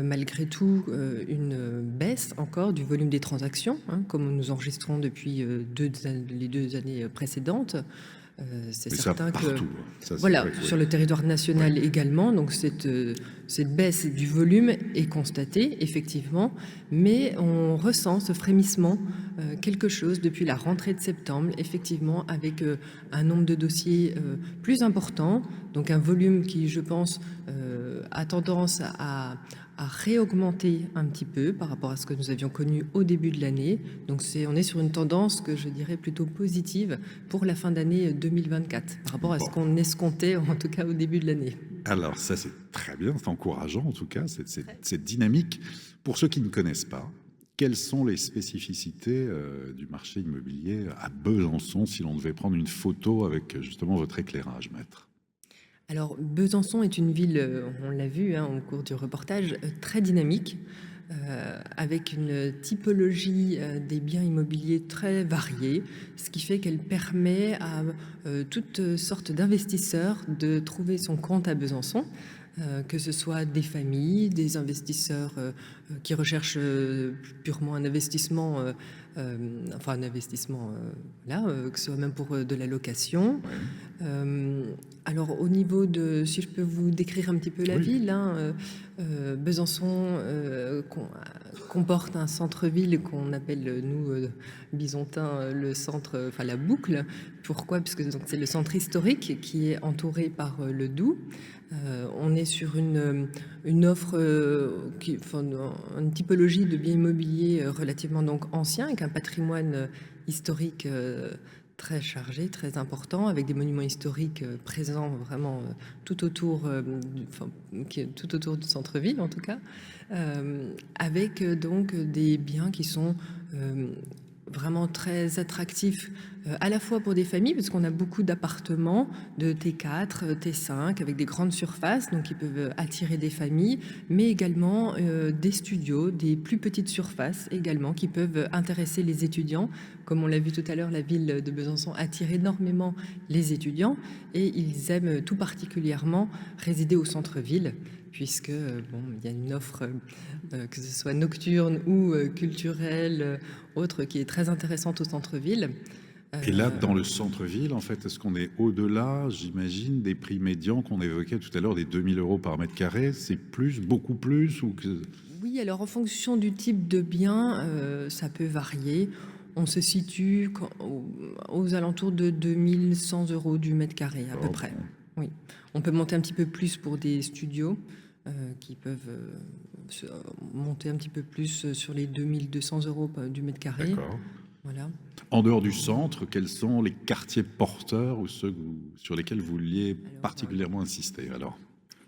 malgré tout une baisse encore du volume des transactions, comme nous enregistrons depuis les 2 années précédentes. C'est certain que voilà, sur le territoire national également, donc cette baisse du volume est constatée effectivement, mais on ressent ce frémissement, quelque chose depuis la rentrée de septembre, effectivement, avec un nombre de dossiers plus important, donc un volume qui, je pense, a tendance à réaugmenter un petit peu par rapport à ce que nous avions connu au début de l'année. Donc on est sur une tendance que je dirais plutôt positive pour la fin d'année 2024 par rapport à ce qu'on escomptait en tout cas au début de l'année. Alors ça c'est très bien, c'est encourageant en tout cas, cette dynamique. Pour ceux qui ne connaissent pas, quelles sont les spécificités du marché immobilier à Besançon si l'on devait prendre une photo avec justement votre éclairage, maître ? Alors, Besançon est une ville, on l'a vu au cours du reportage, très dynamique, avec une typologie des biens immobiliers très variée, ce qui fait qu'elle permet à toutes sortes d'investisseurs de trouver son compte à Besançon. Que ce soit des familles, des investisseurs qui recherchent purement un investissement, que ce soit même pour de la location. Alors au niveau de, si je peux vous décrire un petit peu la ville, Besançon comporte un centre-ville qu'on appelle, nous, bisontins, le centre, la boucle. Pourquoi ? Parce que c'est le centre historique qui est entouré par le Doubs. On est sur une offre, une typologie de biens immobiliers relativement donc anciens, avec un patrimoine historique très chargé, très important, avec des monuments historiques présents vraiment tout autour du centre-ville en tout cas, avec donc des biens qui sont vraiment très attractif à la fois pour des familles, parce qu'on a beaucoup d'appartements de T4, T5, avec des grandes surfaces, donc qui peuvent attirer des familles, mais également des studios, des plus petites surfaces également, qui peuvent intéresser les étudiants. Comme on l'a vu tout à l'heure, la ville de Besançon attire énormément les étudiants, et ils aiment tout particulièrement résider au centre-ville, puisque il y a une offre, que ce soit nocturne ou culturelle, autre, qui est très intéressante au centre-ville. Et là, dans le centre-ville, en fait, est-ce qu'on est au-delà, j'imagine, des prix médians qu'on évoquait tout à l'heure, des 2 000 € par mètre carré? C'est plus, beaucoup plus ou que... Oui, alors en fonction du type de bien, ça peut varier. On se situe aux alentours de 2 100 € du mètre carré, à peu près. Oui. On peut monter un petit peu plus pour des studios qui peuvent monter un petit peu plus sur les 2 200 € du mètre carré. D'accord. Voilà. En dehors du centre, quels sont les quartiers porteurs ou ceux sur lesquels vous vouliez particulièrement insister alors?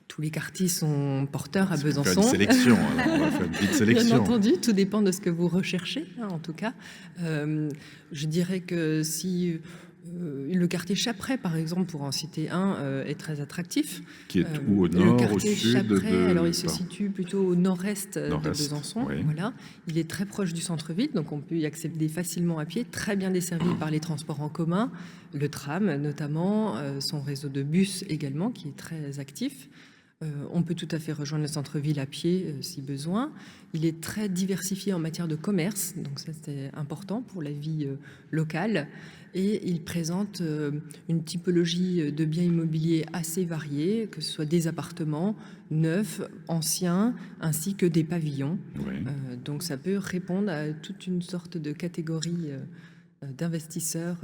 Tous les quartiers sont porteurs à Besançon. Une sélection, alors on va faire une petite sélection. Bien entendu, tout dépend de ce que vous recherchez, hein, en tout cas. Je dirais que si le quartier Chaprey, par exemple, pour en citer un, est très attractif. Qui est où, au nord, le quartier au sud Chaprey, alors il se situe plutôt au nord-est de Nord-est, Besançon. oui. Voilà. Il est très proche du centre-ville, donc on peut y accéder facilement à pied, très bien desservi par les transports en commun, le tram notamment, son réseau de bus également, qui est très actif. On peut tout à fait rejoindre le centre-ville à pied si besoin. Il est très diversifié en matière de commerce, donc ça c'est important pour la vie locale. Et il présente une typologie de biens immobiliers assez variée, que ce soit des appartements neufs, anciens, ainsi que des pavillons. Oui. Donc ça peut répondre à toute une sorte de catégorie d'investisseurs,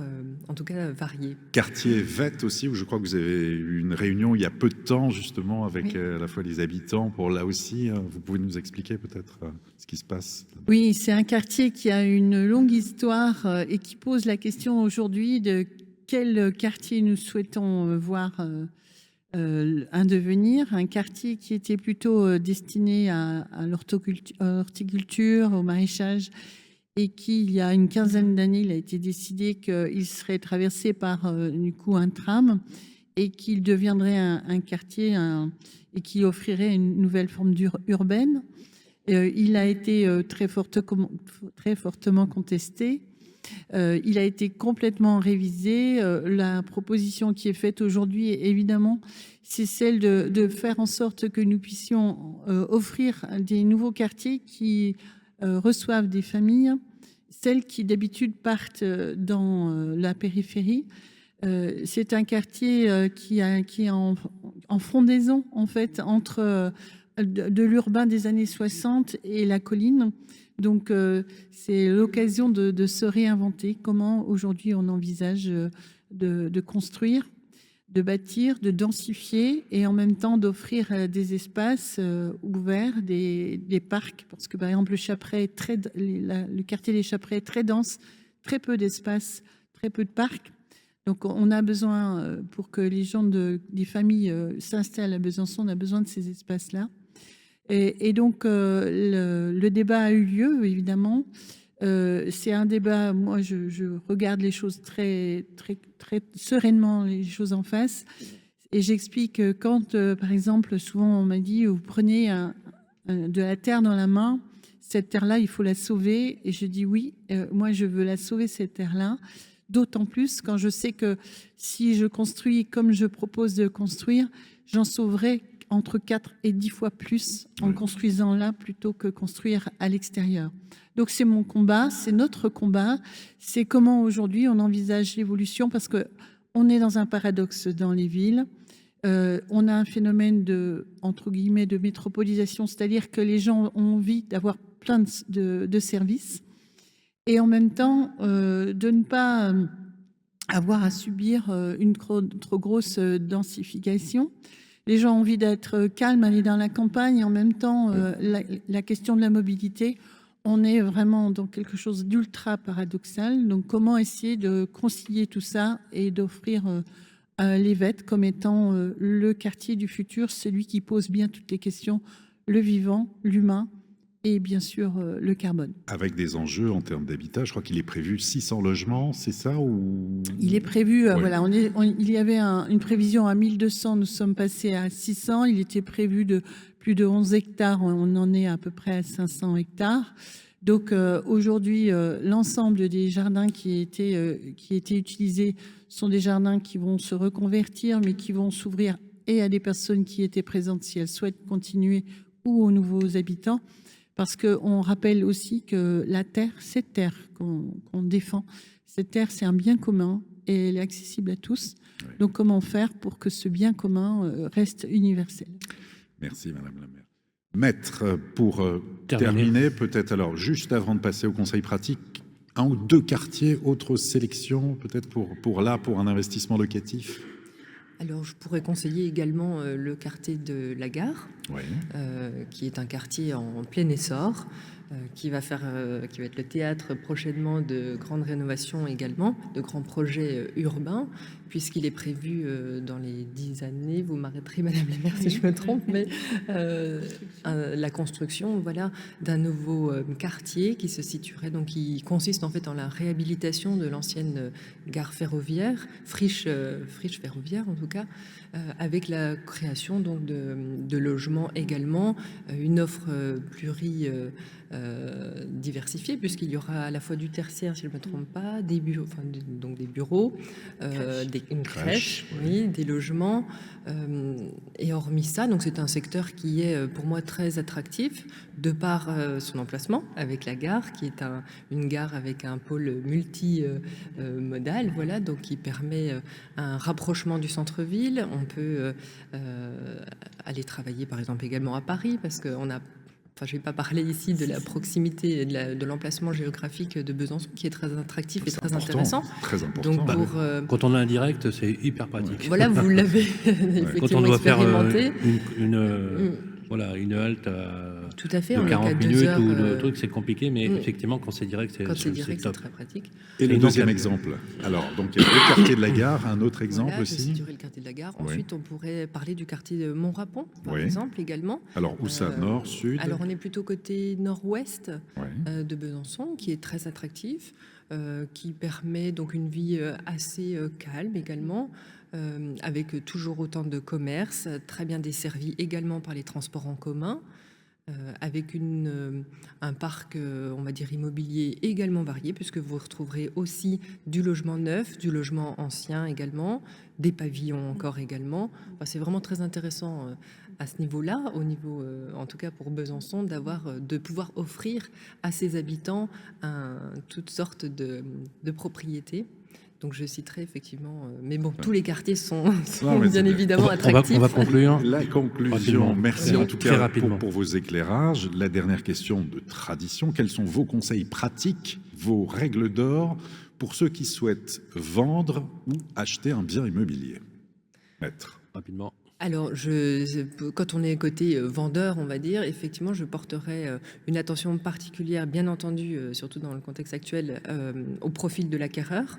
en tout cas variés. Quartier Vette aussi, où je crois que vous avez eu une réunion il y a peu de temps justement avec Oui. à la fois les habitants pour là aussi. Vous pouvez nous expliquer peut-être ce qui se passe? Oui, c'est un quartier qui a une longue histoire et qui pose la question aujourd'hui de quel quartier nous souhaitons voir un devenir. Un quartier qui était plutôt destiné à l'horticulture, au maraîchage, et qui, il y a une quinzaine d'années, il a été décidé qu'il serait traversé par du coup un tram et qu'il deviendrait un quartier et qui offrirait une nouvelle forme urbaine. Il a été très fortement contesté. Il a été complètement révisé. La proposition qui est faite aujourd'hui, évidemment, c'est celle de faire en sorte que nous puissions offrir des nouveaux quartiers qui reçoivent des familles, celles qui d'habitude partent dans la périphérie. C'est un quartier qui est en frondaison en fait entre de l'urbain des années 60 et la colline. Donc c'est l'occasion de se réinventer. Comment aujourd'hui on envisage de construire, de bâtir, de densifier et en même temps d'offrir des espaces ouverts, des parcs, parce que par exemple le quartier des Chaprey est très dense, très peu d'espace, très peu de parcs. Donc on a besoin, pour que les gens des familles s'installent à Besançon, on a besoin de ces espaces-là. Et donc le débat a eu lieu, évidemment. C'est un débat, moi je regarde les choses très sereinement, les choses en face. Et j'explique que quand, par exemple, souvent on m'a dit, vous prenez de la terre dans la main, cette terre-là, il faut la sauver. Et je dis oui, moi je veux la sauver, cette terre-là. D'autant plus quand je sais que si je construis comme je propose de construire, j'en sauverai entre 4 et 10 fois plus en construisant là plutôt que construire à l'extérieur. Donc c'est mon combat, c'est notre combat, c'est comment aujourd'hui on envisage l'évolution, parce que on est dans un paradoxe dans les villes. On a un phénomène entre guillemets de métropolisation, c'est-à-dire que les gens ont envie d'avoir plein de services et en même temps de ne pas avoir à subir une trop grosse densification. Les gens ont envie d'être calmes, aller dans la campagne, et en même temps, la question de la mobilité, on est vraiment dans quelque chose d'ultra paradoxal. Donc, comment essayer de concilier tout ça et d'offrir les Vettes comme étant le quartier du futur, celui qui pose bien toutes les questions, le vivant, l'humain, et bien sûr le carbone. Avec des enjeux en termes d'habitat, je crois qu'il est prévu 600 logements, c'est ça ou... Il est prévu, voilà, il y avait une prévision à 1200, nous sommes passés à 600, il était prévu de plus de 11 hectares, on en est à peu près à 500 hectares. Donc aujourd'hui, l'ensemble des jardins qui étaient utilisés sont des jardins qui vont se reconvertir, mais qui vont s'ouvrir et à des personnes qui étaient présentes si elles souhaitent continuer ou aux nouveaux habitants. Parce qu'on rappelle aussi que la terre, cette terre qu'on défend, Cette terre, c'est un bien commun et elle est accessible à tous. Oui. Donc, comment faire pour que ce bien commun reste universel? Merci, Madame la maire. Maître, pour terminer, peut-être alors, juste avant de passer au conseil pratique, 1 ou 2 quartiers, autre sélection, peut-être pour un investissement locatif? Alors, je pourrais conseiller également le quartier de la Gare, Oui. qui est un quartier en plein essor, qui va être le théâtre prochainement de grandes rénovations également, de grands projets urbains, puisqu'il est prévu dans les 10 années, vous m'arrêterez Madame la maire si je me trompe, mais la construction d'un nouveau quartier qui se situerait, donc qui consiste en fait en la réhabilitation de l'ancienne gare ferroviaire, friche ferroviaire en tout cas, avec la création donc de logements également, une offre diversifiée, puisqu'il y aura à la fois du tertiaire, si je ne me trompe pas, des bureaux, donc des bureaux, une crèche, oui, des logements. Et hormis ça, donc c'est un secteur qui est pour moi très attractif de par son emplacement avec la gare, qui est une gare avec un pôle multimodal, voilà, donc qui permet un rapprochement du centre-ville. On peut aller travailler par exemple également à Paris, parce qu'on a je ne vais pas parler ici de la proximité et de l'emplacement géographique de Besançon, qui est très attractif et très intéressant. Très important. Donc quand on a un direct, c'est hyper pratique. Voilà, vous l'avez effectivement quand on doit expérimenté. Faire une halte tout à fait, de 40 minutes heures, ou le truc, c'est compliqué, mais effectivement, quand c'est direct, c'est top. très pratique. Et le deuxième exemple, alors, donc il y a le quartier de la Gare, un autre exemple voilà, aussi. le quartier de la Gare. Oui. Ensuite, on pourrait parler du quartier de Montrapon, par exemple, également. Alors, où ça, nord, sud? Alors, on est plutôt côté nord-ouest Oui. de Besançon, qui est très attractif, qui permet donc une vie assez calme également, avec toujours autant de commerces, très bien desservi également par les transports en commun, avec un parc, on va dire, immobilier également varié, puisque vous retrouverez aussi du logement neuf, du logement ancien également, des pavillons encore également. Enfin, c'est vraiment très intéressant à ce niveau-là, au niveau, en tout cas pour Besançon, de pouvoir offrir à ses habitants toutes sortes de propriétés. Donc je citerai effectivement, mais bon, tous les quartiers sont bien évidemment attractifs. On va conclure. La conclusion, merci en tout très cas rapidement. pour vos éclairages. La dernière question de tradition, quels sont vos conseils pratiques, vos règles d'or pour ceux qui souhaitent vendre ou acheter un bien immobilier? Maître. Rapidement. Alors, quand on est côté vendeur, on va dire, effectivement, je porterai une attention particulière, bien entendu, surtout dans le contexte actuel, au profil de l'acquéreur.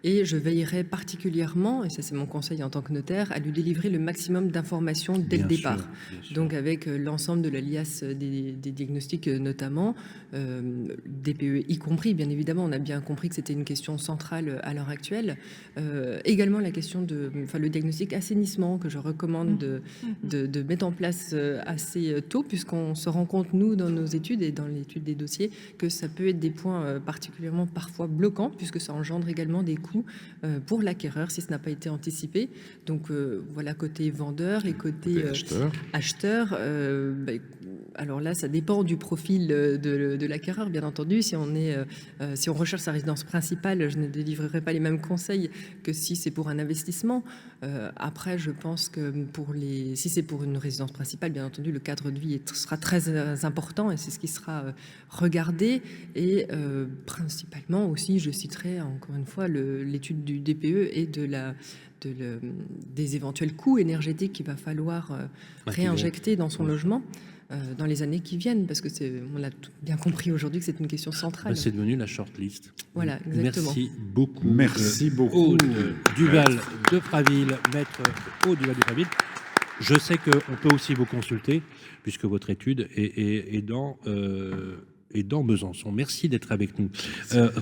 Et je veillerai particulièrement, et ça c'est mon conseil en tant que notaire, à lui délivrer le maximum d'informations dès le départ. Donc avec l'ensemble de la liasse des diagnostics notamment, DPE y compris, bien évidemment, on a bien compris que c'était une question centrale à l'heure actuelle. Également la question le diagnostic assainissement que je recommande de mettre en place assez tôt, puisqu'on se rend compte, nous, dans nos études et dans l'étude des dossiers, que ça peut être des points particulièrement parfois bloquants, puisque ça engendre également des coûts pour l'acquéreur si ce n'a pas été anticipé. Donc voilà, côté vendeur et côté acheteur. Alors là, ça dépend du profil de l'acquéreur, bien entendu. Si on recherche sa résidence principale, je ne délivrerai pas les mêmes conseils que si c'est pour un investissement. Après, je pense que si c'est pour une résidence principale, bien entendu, le cadre de vie sera très important et c'est ce qui sera regardé. Et principalement aussi, je citerai encore une fois l'étude du DPE et des éventuels coûts énergétiques qu'il va falloir réinjecter dans son logement dans les années qui viennent, parce que on a bien compris aujourd'hui que c'est une question centrale. C'est devenu la shortlist. Voilà, exactement. Merci beaucoup. Merci beaucoup. Aude Duval de Praville, maître Aude Duval de Praville. Je sais qu'on peut aussi vous consulter, puisque votre étude est dans Besançon. Merci d'être avec nous.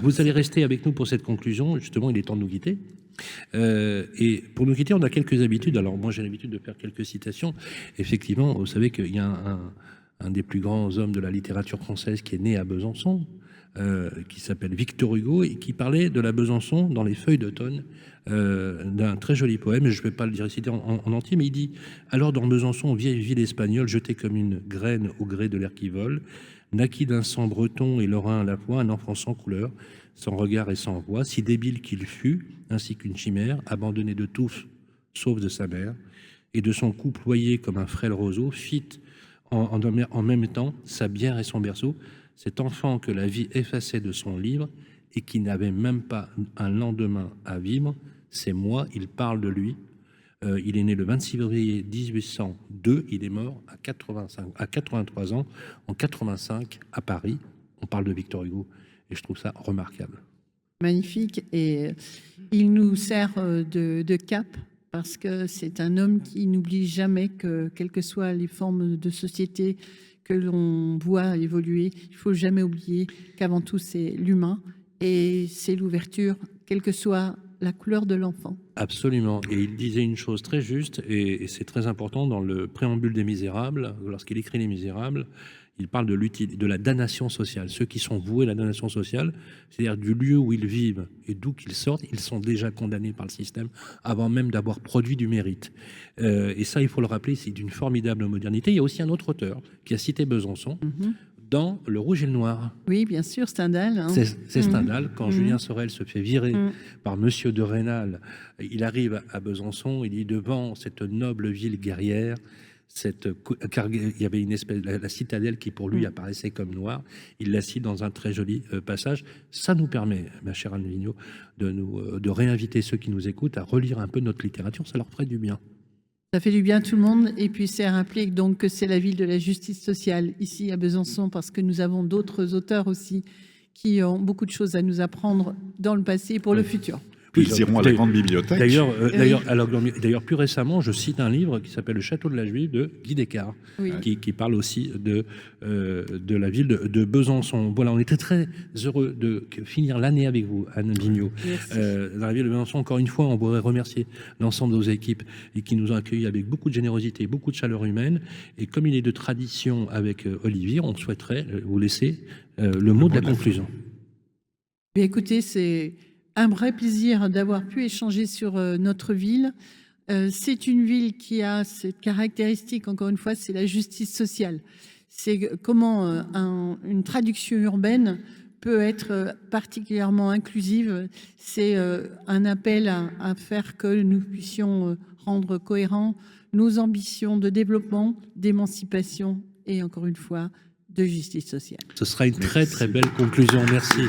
Vous allez rester avec nous pour cette conclusion. Justement, il est temps de nous quitter. Et pour nous quitter, on a quelques habitudes. Alors moi, j'ai l'habitude de faire quelques citations. Effectivement, vous savez qu'il y a un des plus grands hommes de la littérature française qui est né à Besançon, qui s'appelle Victor Hugo et qui parlait de la Besançon dans les feuilles d'automne, d'un très joli poème. Je ne vais pas le réciter en entier, mais il dit « Alors dans Besançon, vieille ville espagnole, jetée comme une graine au gré de l'air qui vole, naquit d'un sang breton et lorrain à la fois, un enfant sans couleur, sans regard et sans voix, si débile qu'il fut, ainsi qu'une chimère, abandonné de tous, sauf de sa mère, et de son cou ployé comme un frêle roseau, fit en même temps sa bière et son berceau, cet enfant que la vie effaçait de son livre et qui n'avait même pas un lendemain à vivre, c'est moi, il parle de lui. Il est né le 26 février 1802, il est mort à 83 ans, en 85 à Paris. On parle de Victor Hugo et je trouve ça remarquable. Magnifique, et il nous sert de cap parce que c'est un homme qui n'oublie jamais que, quelles que soient les formes de société que l'on voit évoluer, il ne faut jamais oublier qu'avant tout, c'est l'humain et c'est l'ouverture, quelle que soit la couleur de l'enfant. Absolument. Et il disait une chose très juste, et c'est très important dans le préambule des Misérables, lorsqu'il écrit Les Misérables, il parle de la damnation sociale. Ceux qui sont voués à la damnation sociale, c'est-à-dire du lieu où ils vivent et d'où qu'ils sortent, ils sont déjà condamnés par le système avant même d'avoir produit du mérite. Et ça, il faut le rappeler, c'est d'une formidable modernité. Il y a aussi un autre auteur qui a cité Besançon dans Le Rouge et le Noir. Oui, bien sûr, Stendhal. Hein. C'est Stendhal. Quand Julien Sorel se fait virer par Monsieur de Rênal, il arrive à Besançon, il dit devant cette noble ville guerrière, car il y avait une espèce la citadelle qui pour lui apparaissait comme noire, il la cite dans un très joli passage. Ça nous permet, ma chère Anne Vigneault, de réinviter ceux qui nous écoutent à relire un peu notre littérature, ça leur ferait du bien. Ça fait du bien à tout le monde, et puis c'est rappeler donc que c'est la ville de la justice sociale ici à Besançon, parce que nous avons d'autres auteurs aussi qui ont beaucoup de choses à nous apprendre dans le passé et pour le futur. Ils iront à la grande bibliothèque. D'ailleurs, plus récemment, je cite un livre qui s'appelle Le Château de la Juive de Guy Descartes, qui parle aussi de la ville de Besançon. Voilà, on était très heureux de finir l'année avec vous, Anne Vigneault. Dans la ville de Besançon, encore une fois, on voudrait remercier l'ensemble de nos équipes et qui nous ont accueillis avec beaucoup de générosité, beaucoup de chaleur humaine. Et comme il est de tradition avec Olivier, on souhaiterait vous laisser le mot de la conclusion. Mais écoutez, c'est un vrai plaisir d'avoir pu échanger sur notre ville. C'est une ville qui a cette caractéristique, encore une fois, c'est la justice sociale. C'est comment une traduction urbaine peut être particulièrement inclusive. C'est un appel à faire que nous puissions rendre cohérents nos ambitions de développement, d'émancipation et, encore une fois, de justice sociale. Ce sera une très très belle conclusion. Merci.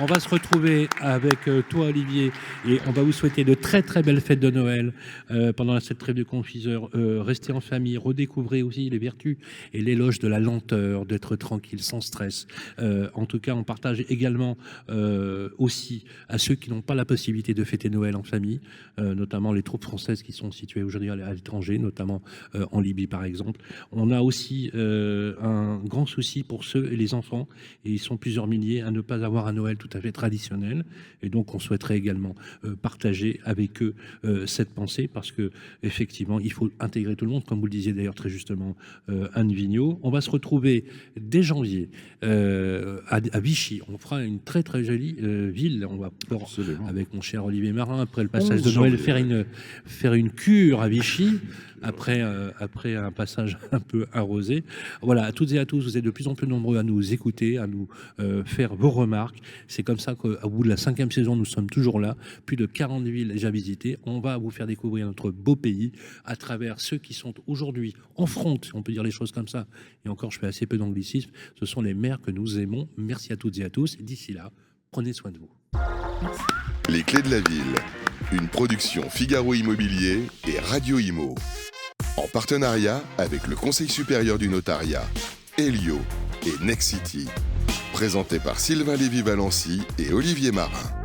On va se retrouver avec toi, Olivier, et on va vous souhaiter de très très belles fêtes de Noël pendant cette trêve de confiseur. Restez en famille, redécouvrez aussi les vertus et l'éloge de la lenteur, d'être tranquille, sans stress. En tout cas, on partage également aussi à ceux qui n'ont pas la possibilité de fêter Noël en famille, notamment les troupes françaises qui sont situées aujourd'hui à l'étranger, notamment en Libye par exemple. On a aussi un grand souci pour ceux et les enfants, et ils sont plusieurs milliers à ne pas avoir un Noël tout à fait traditionnel, et donc on souhaiterait également partager avec eux cette pensée, parce que effectivement il faut intégrer tout le monde, comme vous le disiez d'ailleurs très justement Anne Vigneault. On va se retrouver dès janvier à Vichy. On fera une très très jolie ville. On va avec mon cher Olivier Marin, après le passage de Noël, faire une cure à Vichy. Après un passage un peu arrosé. Voilà, à toutes et à tous, vous êtes de plus en plus nombreux à nous écouter, à nous faire vos remarques. C'est comme ça qu'au bout de la 5e saison, nous sommes toujours là. Plus de 40 villes déjà visitées. On va vous faire découvrir notre beau pays à travers ceux qui sont aujourd'hui en front, on peut dire les choses comme ça. Et encore, je fais assez peu d'anglicisme. Ce sont les maires que nous aimons. Merci à toutes et à tous. Et d'ici là, prenez soin de vous. Merci. Les clés de la ville. Une production Figaro Immobilier et Radio Imo. En partenariat avec le Conseil supérieur du notariat, Elio et Nexity. Présenté par Sylvain Lévy-Valency et Olivier Marin.